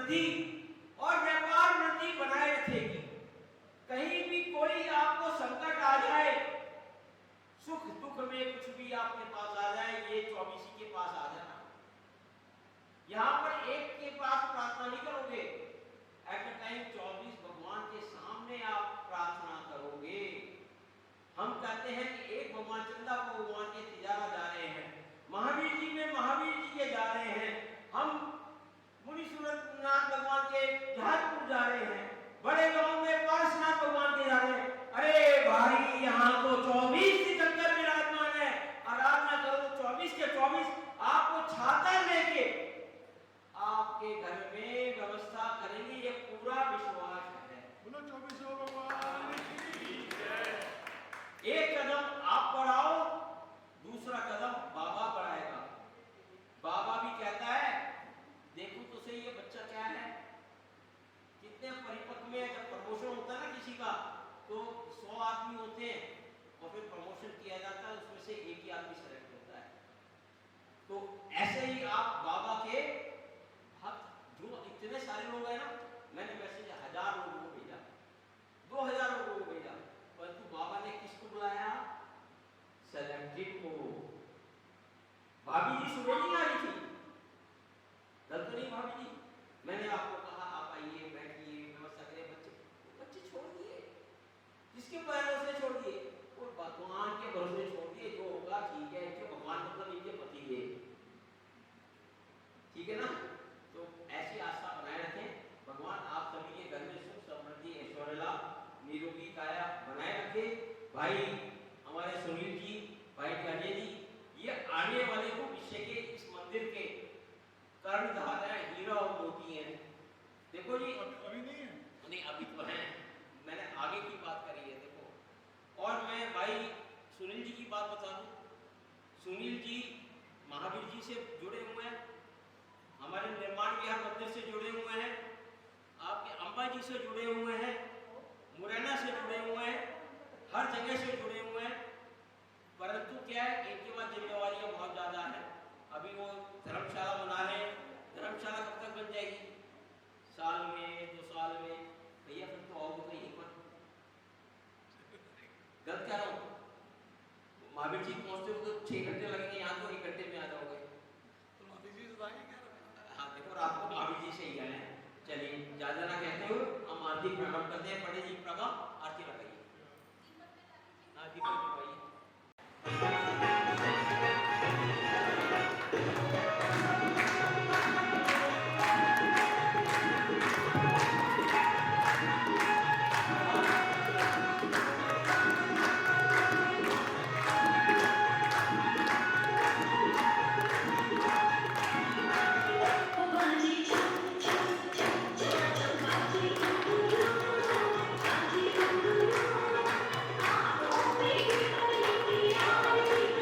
वृद्धि और व्यापार वृद्धि बनाए रखेगी। कहीं भी कोई आपको संकट आ जाए, सुख दुख में कुछ भी आपके पास आ जाए, ये 24 के पास आ जाना। यहाँ पर एक के पास प्रार्थना नहीं करोगे, एट अ टाइम 24 भगवान के सामने आप प्रार्थना करोगे। हम कहते हैं कि एक भगवान चंदा को भगवान के तिजारा जा रहे हैं, महावीर जी में महावीर जी के जा रहे हैं, हम मुनि सूरतनाथ भगवान के जहाजपुर जा रहे हैं, बड़े गांव में पारसनाथ भगवान के जा रहे हैं। अरे भाई यहाँ तो 24 सितंबर विराजमान है, आराधना करो 24 के 24। आपको छाता लेके आपके घर में व्यवस्था करेंगे, ये पूरा विश्वास है। बोलो 24 भगवान की जय। एक कदम आप बढ़ाओ, दूसरा कदम बाबा बढ़ाएगा। बाबा भी कहता है देखो तो सही ये बच्चा क्या है, कितने परिपक्व में। जब प्रमोशन होता है ना किसी का, तो 100 आदमी होते हैं और फिर प्रमोशन किया जाता है, उसमें से एक ही आदमी सेलेक्ट होता है। तो ऐसे ही आप बाबा के भक्त, जो इतने सारे लोग हैं ना, मैंने मैसेज 1000 लोगों को भेजा, 2000 लोगों को भेजा, परंतु बाबा ने किसको बुलाया? सेलेक्टेड को। भाभी जी सुबह नहीं आ रही थी, गलत नहीं भाभी जी, मैंने आपको कहा आप आइए बैठिए व्यवस्था करें, बच्चे छोड़ दिए, किसके भरोसे छोड़ दिए? और भगवान के भरोसे छोड़ दिए। जो होगा ठीक है, इनके भगवान मतलब इनके पति है, ठीक है ना। तो ऐसी आस्था बनाए रखें। भगवान आप सभी के घर में सुख समृद्धि ऐश्वर्य लाभ निरोगी काया बनाए रखे। भाई हमारे सुनील जी, भाई अजय जी, ये आने वाले भविष्य के इस मंदिर के कर्णधार हैं, हीरा और मोती हैं। देखो जी अभी नहीं है, नहीं अभी तो हैं, मैंने आगे की बात करी है। देखो, और मैं भाई सुनील जी की बात बता दूं। सुनील जी महावीर जी से जुड़े हुए हैं, हमारे निर्माण विहार मंदिर से जुड़े हुए हैं, आपके अंबा जी से जुड़े हुए हैं, मुरैना से जुड़े हुए हैं, हर जगह से जुड़े हुए हैं। परंतु क्या है, एक के बाद जिम्मेवारियां बहुत ज़्यादा है। अभी वो धर्मशाला बना रहे हैं, धर्मशाला कब तक बन जाएगी? साल में 2 साल में। भैया फिर तो और यहीं पर गलत कह रहा हूँ? महावीर जी पहुँचते हो तो 6 घंटे लगेंगे, यहाँ तो 1 घंटे में आ जाओगे। तो महावीर जी से हाँ देखो, रात को महावीर जी से ही गए हैं। चलिए ज्यादा ना कहते हो, हम आरती प्रारंभ करते हैं। पंडित जी प्रभा आरती लगाइए। हाँ दीपक दीपाइए। Thank you.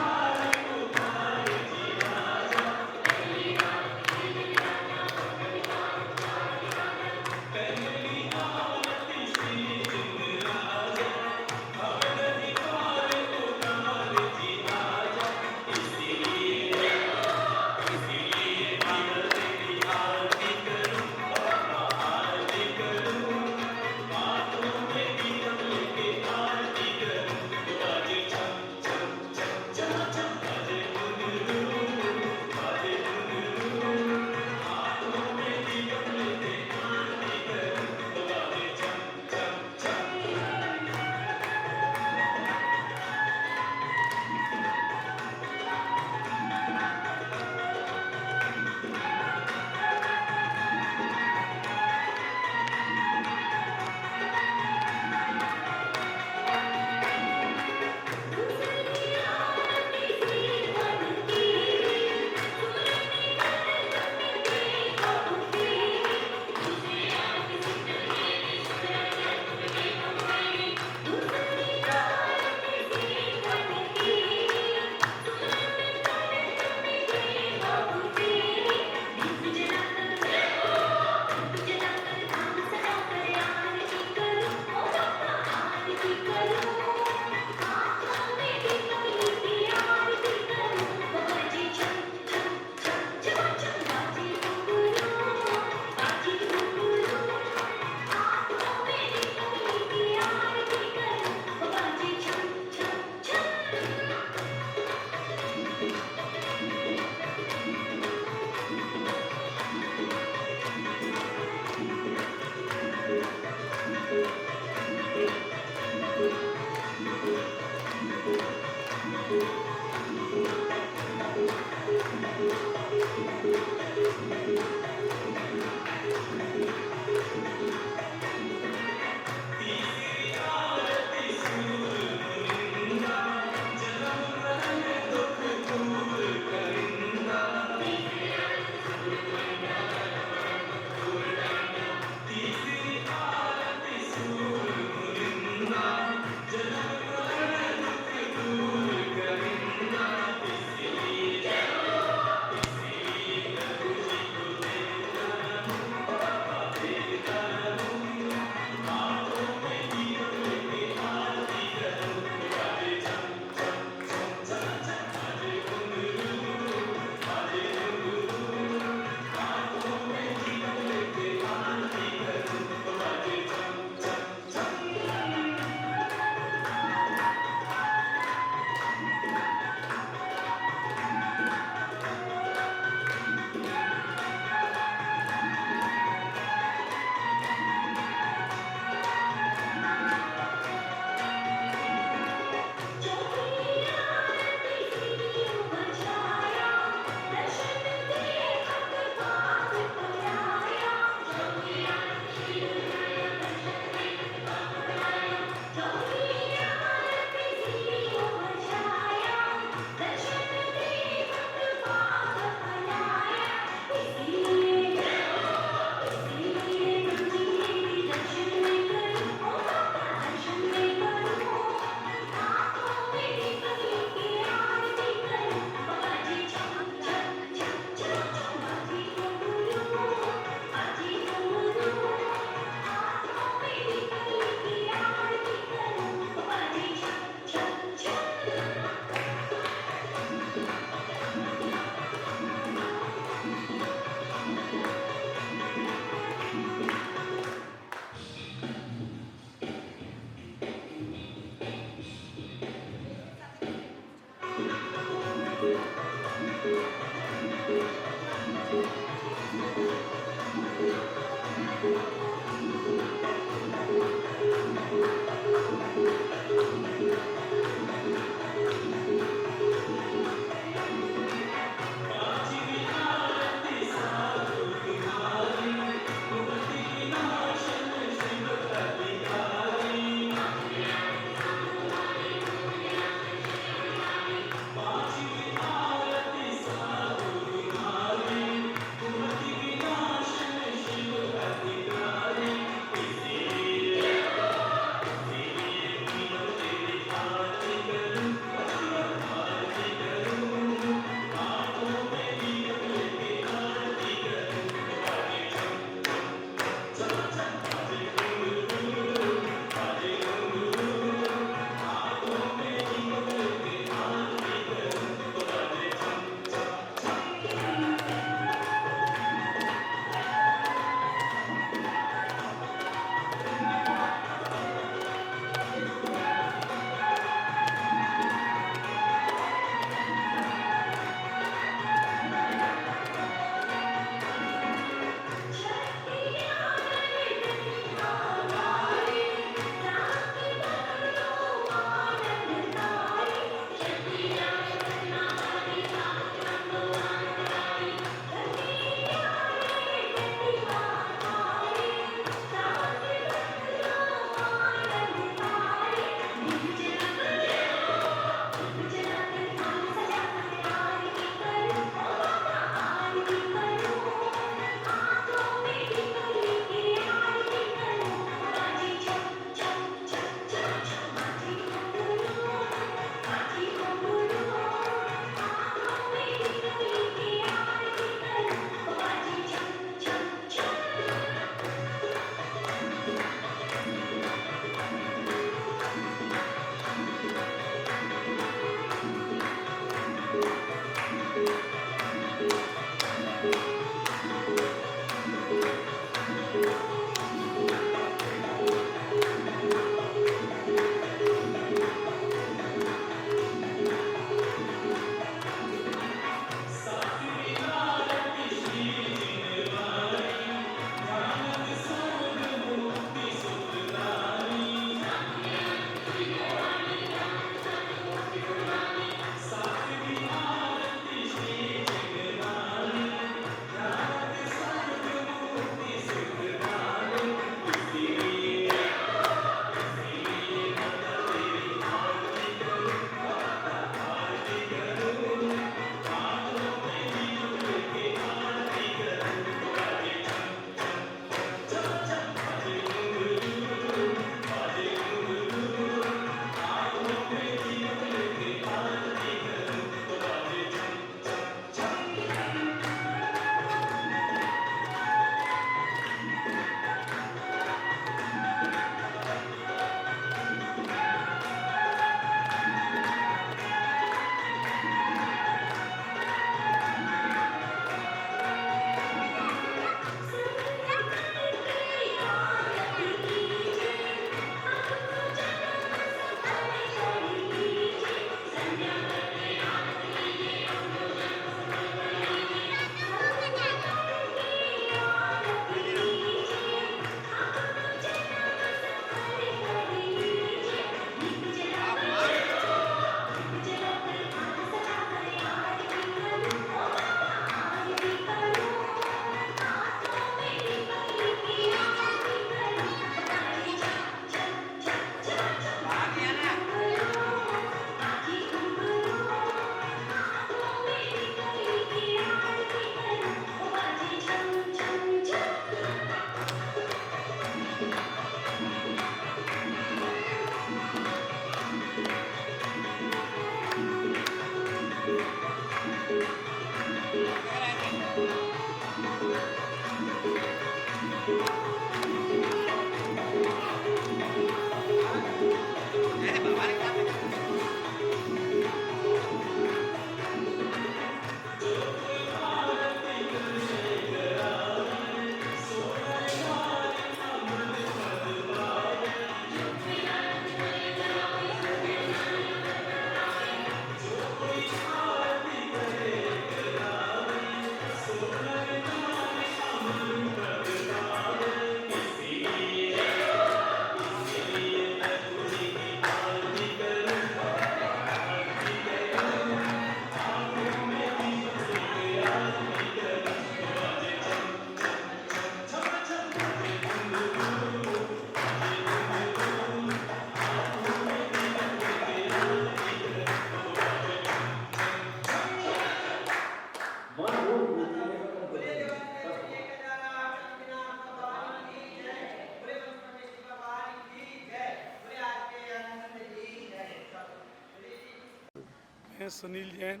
Sunil Jain,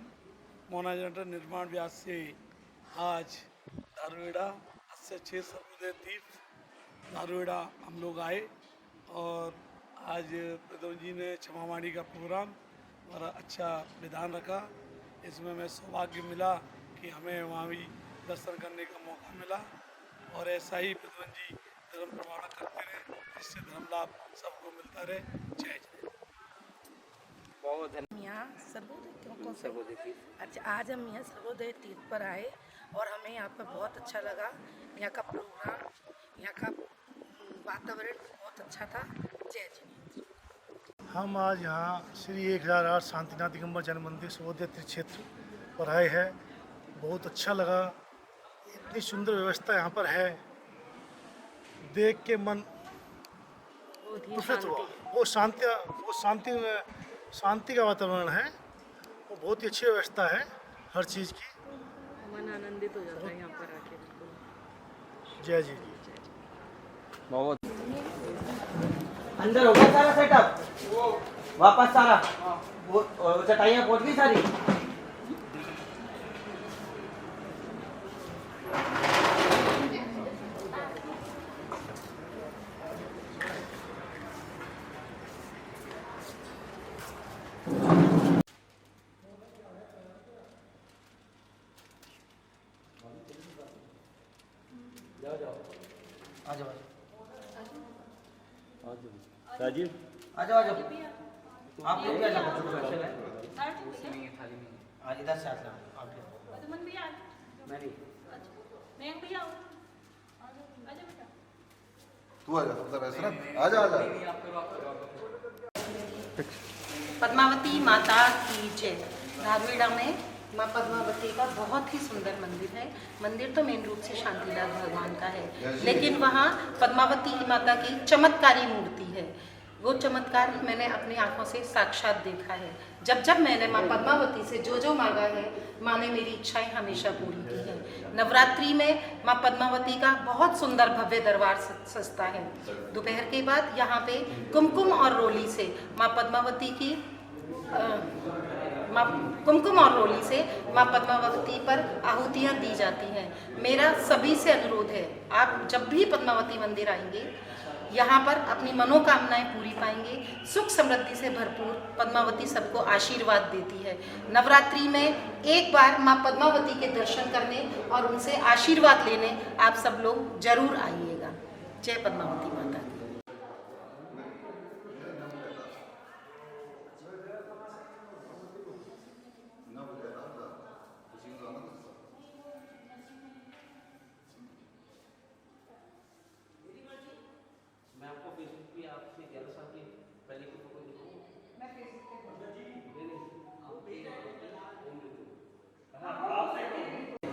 Mona generator निर्माण व्यास से आज धारुएड़ा 86 सर्वोदय तीर्थ धारुएड़ा हम लोग आए और आज प्रदोम जी ने क्षमावाणी का प्रोग्राम बड़ा अच्छा विधान रखा। इसमें मैं सौभाग्य मिला कि हमें वहाँ भी दर्शन करने का मौका मिला और ऐसा ही प्रदोम जी धर्म प्रमाण करते रहे, जिससे धर्म लाभ सबको मिलता रहे। जय जय। बहुत यहाँ सर्वोदय तीर्थ। अच्छा, आज हम यहाँ सर्वोदय तीर्थ पर आए और हमें यहाँ पर बहुत अच्छा लगा। यहाँ का प्रोग्राम, यहाँ का वातावरण बहुत अच्छा था। जय जय। हम आज यहाँ श्री 1008 शांतिनाथ दिगंबर जैन मंदिर सर्वोदय तीर्थ क्षेत्र पर आए हैं। बहुत अच्छा लगा, इतनी सुंदर व्यवस्था यहाँ पर है, देख के मन प्रफुल्लित हुआ। वो शांति का वातावरण है, वो बहुत ही अच्छी व्यवस्था है हर चीज़ की। मन आनंदित हो जाता है यहाँ पर आके। जय जी। बहुत अंदर हो गया सारा सेटअप, वापस सारा वो चटाइयाँ पहुँच गई सारी। राजीव आ जाओ आप लोग भी आ जाओ। आज इधर से आता हूँ। मैं नहीं, तू आ जा, सब ऐसा ना, आ जा। पद्मावती माता की जय। धारुएड़ा में माँ पद्मावती का बहुत ही सुंदर मंदिर है। मंदिर तो मेन रूप से शांतिनाथ भगवान का है, लेकिन वहाँ पद्मावती माता की चमत्कारी मूर्ति है। वो चमत्कार मैंने अपनी आंखों से साक्षात देखा है। जब जब मैंने माँ पद्मावती से जो मांगा है, माँ ने मेरी इच्छाएं हमेशा पूरी की है। नवरात्रि में माँ पद्मावती का बहुत सुंदर भव्य दरबार सजता है। दोपहर के बाद यहाँ पे कुमकुम और रोली से माँ पद्मावती की कुमकुम और रोली से माँ पद्मावती पर आहुतियाँ दी जाती हैं। मेरा सभी से अनुरोध है, आप जब भी पद्मावती मंदिर आएंगे, यहाँ पर अपनी मनोकामनाएं पूरी पाएंगे। सुख समृद्धि से भरपूर पद्मावती सबको आशीर्वाद देती है। नवरात्रि में एक बार माँ पद्मावती के दर्शन करने और उनसे आशीर्वाद लेने आप सब लोग जरूर आइएगा। जय पद्मावती माता की।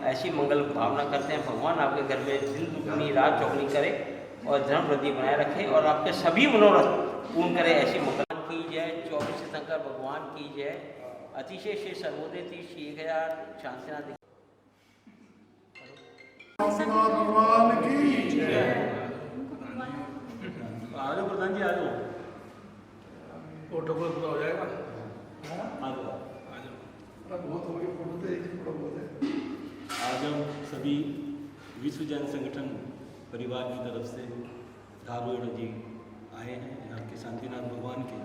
ऐसी मंगल भावना करते हैं भगवान आपके घर में दिन दुगनी रात चौगनी करे और धर्म वृद्धि बनाए रखे और आपके सभी मनोरथ पूर्ण करे। ऐसी मंगल की जय। 24 शंकर भगवान की जय। अतिशय श्री सर्वोदय तीर्थ श्री 1008 शांतिनाथ भगवान की जय। आ जाओ प्रधान जी, आ जाओ। प्रोटोकॉल पूरा हो जाएगा। आ जाओ। बहुत हो गया, फोटो तो एक ही फोटो बहुत है। आज हम सभी विश्व जैन संगठन परिवार की तरफ से धारुएड़ा जी आए हैं यहाँ के शांतिनाथ भगवान के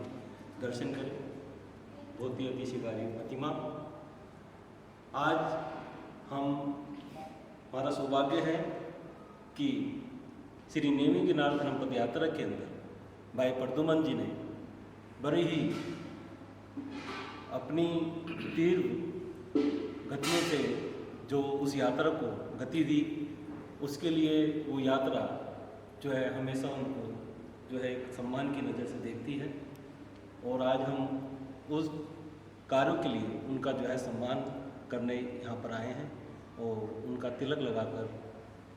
दर्शन करें। बहुत ही अतिशिकारी प्रतिमा। आज हमारा सौभाग्य है कि श्री नेमी गिरनार धर्म पद यात्रा के अंदर भाई प्रदुमन जी ने बड़े ही अपनी तीव्र गतियों से जो उस यात्रा को गति दी, उसके लिए वो यात्रा जो है हमेशा उनको जो है सम्मान की नज़र से देखती है। और आज हम उस कार्यों के लिए उनका जो है सम्मान करने यहाँ पर आए हैं और उनका तिलक लगाकर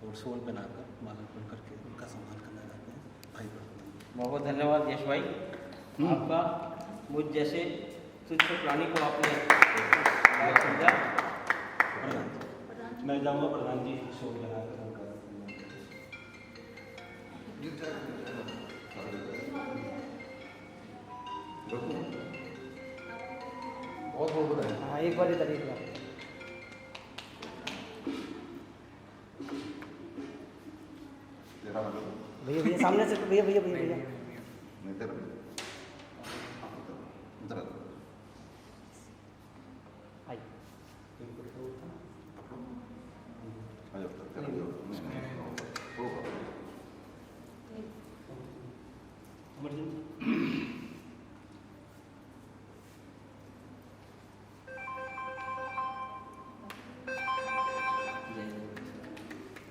और सोन पहनाकर मालार्पण करके उनका सम्मान करना चाहते हैं। भाई बहुत बहुत धन्यवाद यश भाई आपका। मुझ जैसे तुच्छ प्राणी को आपने समझा। मैं जाऊँगा प्रधान जी शोक लगाकर। बहुत बहुत बधाई। हाँ एक बार इधर एक बार भैया भैया सामने से भैया भैया भैया भैया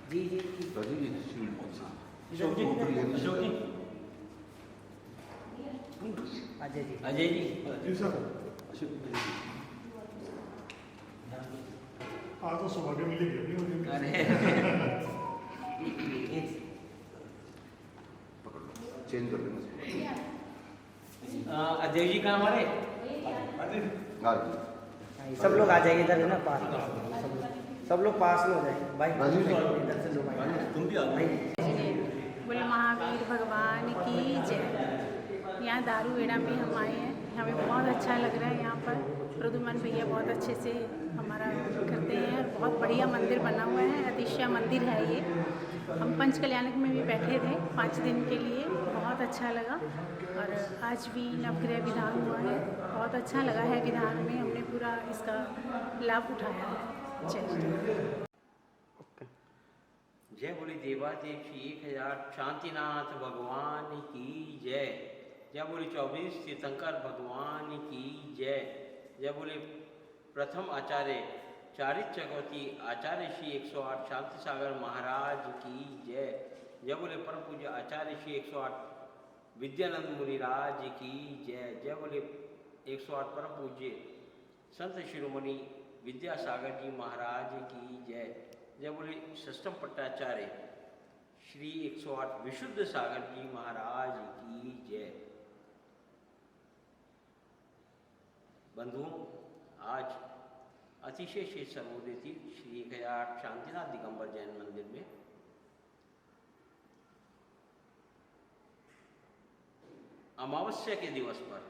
जी जी अजय जी अजय जी आज तो सौभाग्य मिलेगी। अरे चेंज कर देना। अजय जी कहाँ हमारे सब लोग आ जाएंगे इधर है ना पास सब लोग पास में हो जाएंगे भाई इधर से लोग तुम भी बोले महावीर भगवान की जय। यहाँ दारूहेड़ा में हम आए हैं, हमें बहुत अच्छा लग रहा है। यहाँ पर प्रद्युमन भैया बहुत अच्छे से हमारा करते हैं। बहुत बढ़िया मंदिर बना हुआ है, अतिशय मंदिर है ये। हम पंच कल्याणक में भी बैठे थे 5 दिन के लिए, बहुत अच्छा लगा। और आज भी नवग्रह विधान हुआ है, बहुत अच्छा लगा है विधान में, हमने पूरा इसका लाभ उठाया है। जय जय बोली देवादेव श्री 1000 शांतिनाथ भगवान की जय। जय बोली 24 तीर्थंकर भगवान की जय। जय बोले प्रथम आचार्य चारित्र चक्रवर्ती आचार्य श्री 108 शांति सागर महाराज की जय। जय बोले परम पूज्य आचार्य श्री 108 विद्यानंद मुनिराज की जय। जय बोले 108 परम पूज्य संत शिरोमणि विद्यासागर जी महाराज की जय। जय बोले षष्ठम पट्टाचार्य श्री 108 विशुद्ध सागर जी महाराज की जय। बंधुओं, आज अतिशय श्री सर्वोदय तीर्थ श्री 1008 शांतिनाथ दिगंबर जैन मंदिर में अमावस्या के दिवस पर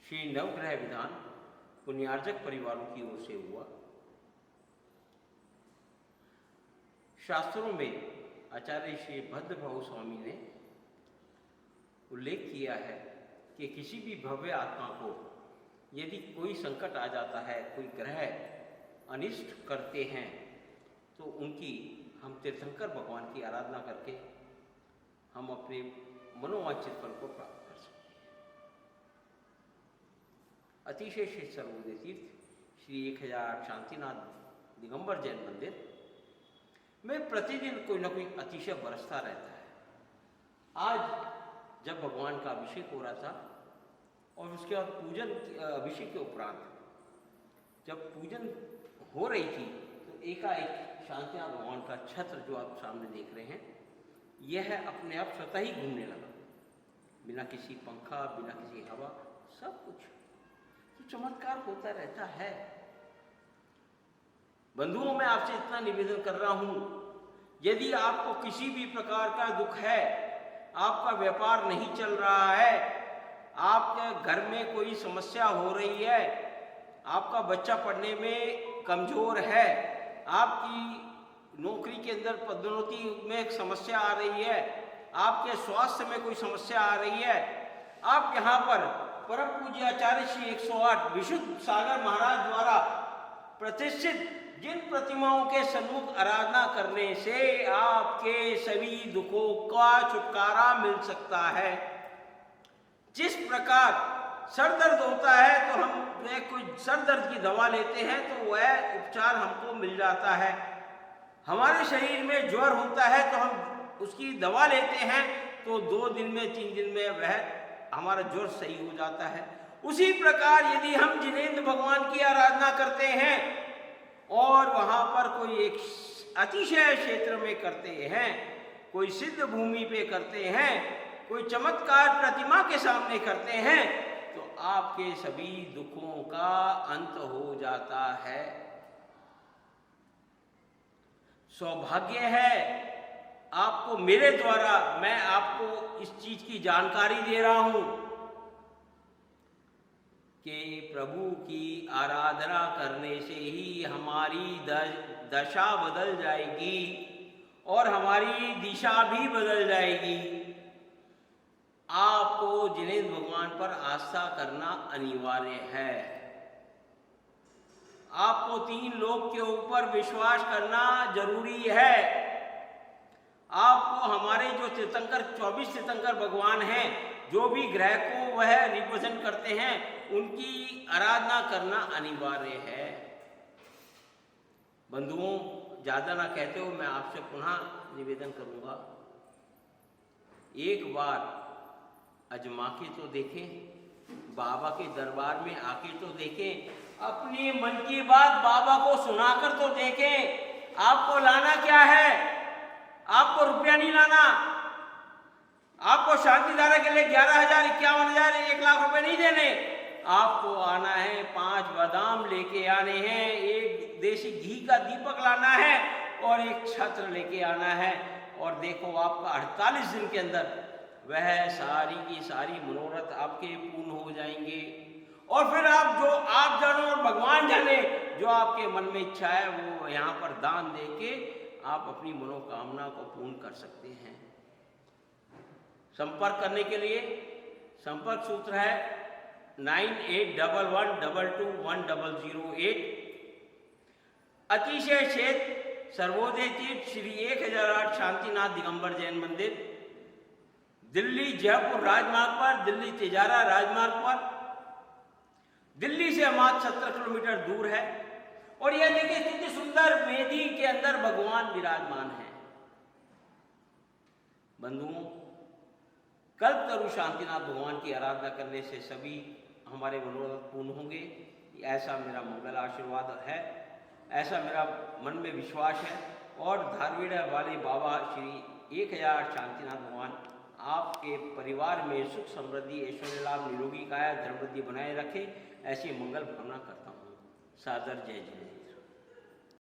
श्री नवग्रह विधान पुण्यार्जक परिवारों की ओर से हुआ। शास्त्रों में आचार्य श्री भद्रभाऊ स्वामी ने उल्लेख किया है कि किसी भी भव्य आत्मा को यदि कोई संकट आ जाता है, कोई ग्रह अनिष्ट करते हैं, तो उनकी हम तीर्थंकर भगवान की आराधना करके हम अपने मनोवांछित फल को प्राप्त कर सकते हैं। अतिशय श्री सर्वोदय तीर्थ श्री 1008 शांतिनाथ दिगंबर जैन मंदिर में प्रतिदिन कोई ना कोई अतिशय बरसता रहता है। आज जब भगवान का अभिषेक हो रहा था और उसके बाद पूजन अभिषेक के उपरांत जब पूजन हो रही थी, तो एकाएक शांतिनाथ भगवान का छत्र जो आप सामने देख रहे हैं, यह अपने आप स्वतः ही घूमने लगा, बिना किसी पंखा, बिना किसी हवा, सब कुछ। तो चमत्कार होता रहता है। बंधुओं, मैं आपसे इतना निवेदन कर रहा हूं, यदि आपको किसी भी प्रकार का दुख है, आपका व्यापार नहीं चल रहा है, आपके घर में कोई समस्या हो रही है, आपका बच्चा पढ़ने में कमजोर है, आपकी नौकरी के अंदर पदोन्नति में एक समस्या आ रही है, आपके स्वास्थ्य में कोई समस्या आ रही है, आप यहाँ पर परम पूज्य आचार्य श्री 108 विशुद्ध सागर महाराज द्वारा प्रतिष्ठित जिन प्रतिमाओं के सन्मुख आराधना करने से आपके सभी दुखों का छुटकारा मिल सकता है। जिस प्रकार सर दर्द होता है तो हम कोई सर दर्द की दवा लेते हैं तो वह उपचार हमको मिल जाता है। हमारे शरीर में ज्वर होता है तो हम उसकी दवा लेते हैं तो 2 दिन में 3 दिन में वह हमारा ज्वर सही हो जाता है। उसी प्रकार यदि हम जिनेंद्र भगवान की आराधना करते हैं और वहाँ पर कोई एक अतिशय क्षेत्र में करते हैं, कोई सिद्ध भूमि पे करते हैं, कोई चमत्कार प्रतिमा के सामने करते हैं, तो आपके सभी दुखों का अंत हो जाता है। सौभाग्य है आपको मेरे द्वारा, मैं आपको इस चीज की जानकारी दे रहा हूं कि प्रभु की आराधना करने से ही हमारी दशा बदल जाएगी और हमारी दिशा भी बदल जाएगी। आपको जिनेंद्र भगवान पर आस्था करना अनिवार्य है। आपको 3 लोक के ऊपर विश्वास करना जरूरी है। आपको हमारे जो तीर्थंकर 24 तीर्थंकर भगवान हैं, जो भी ग्रह को वह रिप्रेजेंट करते हैं, उनकी आराधना करना अनिवार्य है। बंधुओं, ज़्यादा ना कहते हो, मैं आपसे पुनः निवेदन करूंगा, एक बार अजमा के तो देखें, बाबा के दरबार में आके तो देखें, अपनी मन की बात बाबा को सुनाकर तो देखें। आपको लाना क्या है? आपको रुपया नहीं लाना। आपको शांतिधारा के लिए 11,000, 51,000, 1 लाख रुपए नहीं देने। आपको आना है, 5 बादाम लेके आने हैं, 1 देसी घी का दीपक लाना है और 1 छत्र लेके आना है। और देखो, आपका 48 दिन के अंदर वह सारी की सारी मनोरथ आपके पूर्ण हो जाएंगे। और फिर आप जानो और भगवान जाने, जो आपके मन में इच्छा है वो यहाँ पर दान दे के आप अपनी मनोकामना को पूर्ण कर सकते हैं। संपर्क करने के लिए संपर्क सूत्र है 9811221008। अतिशय क्षेत्र सर्वोदय तीर्थ श्री 1008 शांतिनाथ दिगंबर जैन मंदिर, दिल्ली जयपुर राजमार्ग पर, दिल्ली तिजारा राजमार्ग पर, दिल्ली से मात्र 17 किलोमीटर दूर है। और यह देखिए कितनी सुंदर वेदी के अंदर भगवान विराजमान है। बंधुओं, कल्पतरु शांतिनाथ भगवान की आराधना करने से सभी हमारे मनोरथ पूर्ण होंगे, ऐसा मेरा मंगल आशीर्वाद है, ऐसा मेरा मन में विश्वास है। और धारवेड़ा वाले बाबा श्री 1008 शांतिनाथ भगवान आपके परिवार में सुख समृद्धि ऐश्वर्य लाभ निरोगी काया धर्म वृद्धि बनाए रखे, ऐसी मंगल भावना करता हूँ। सादर जय जय।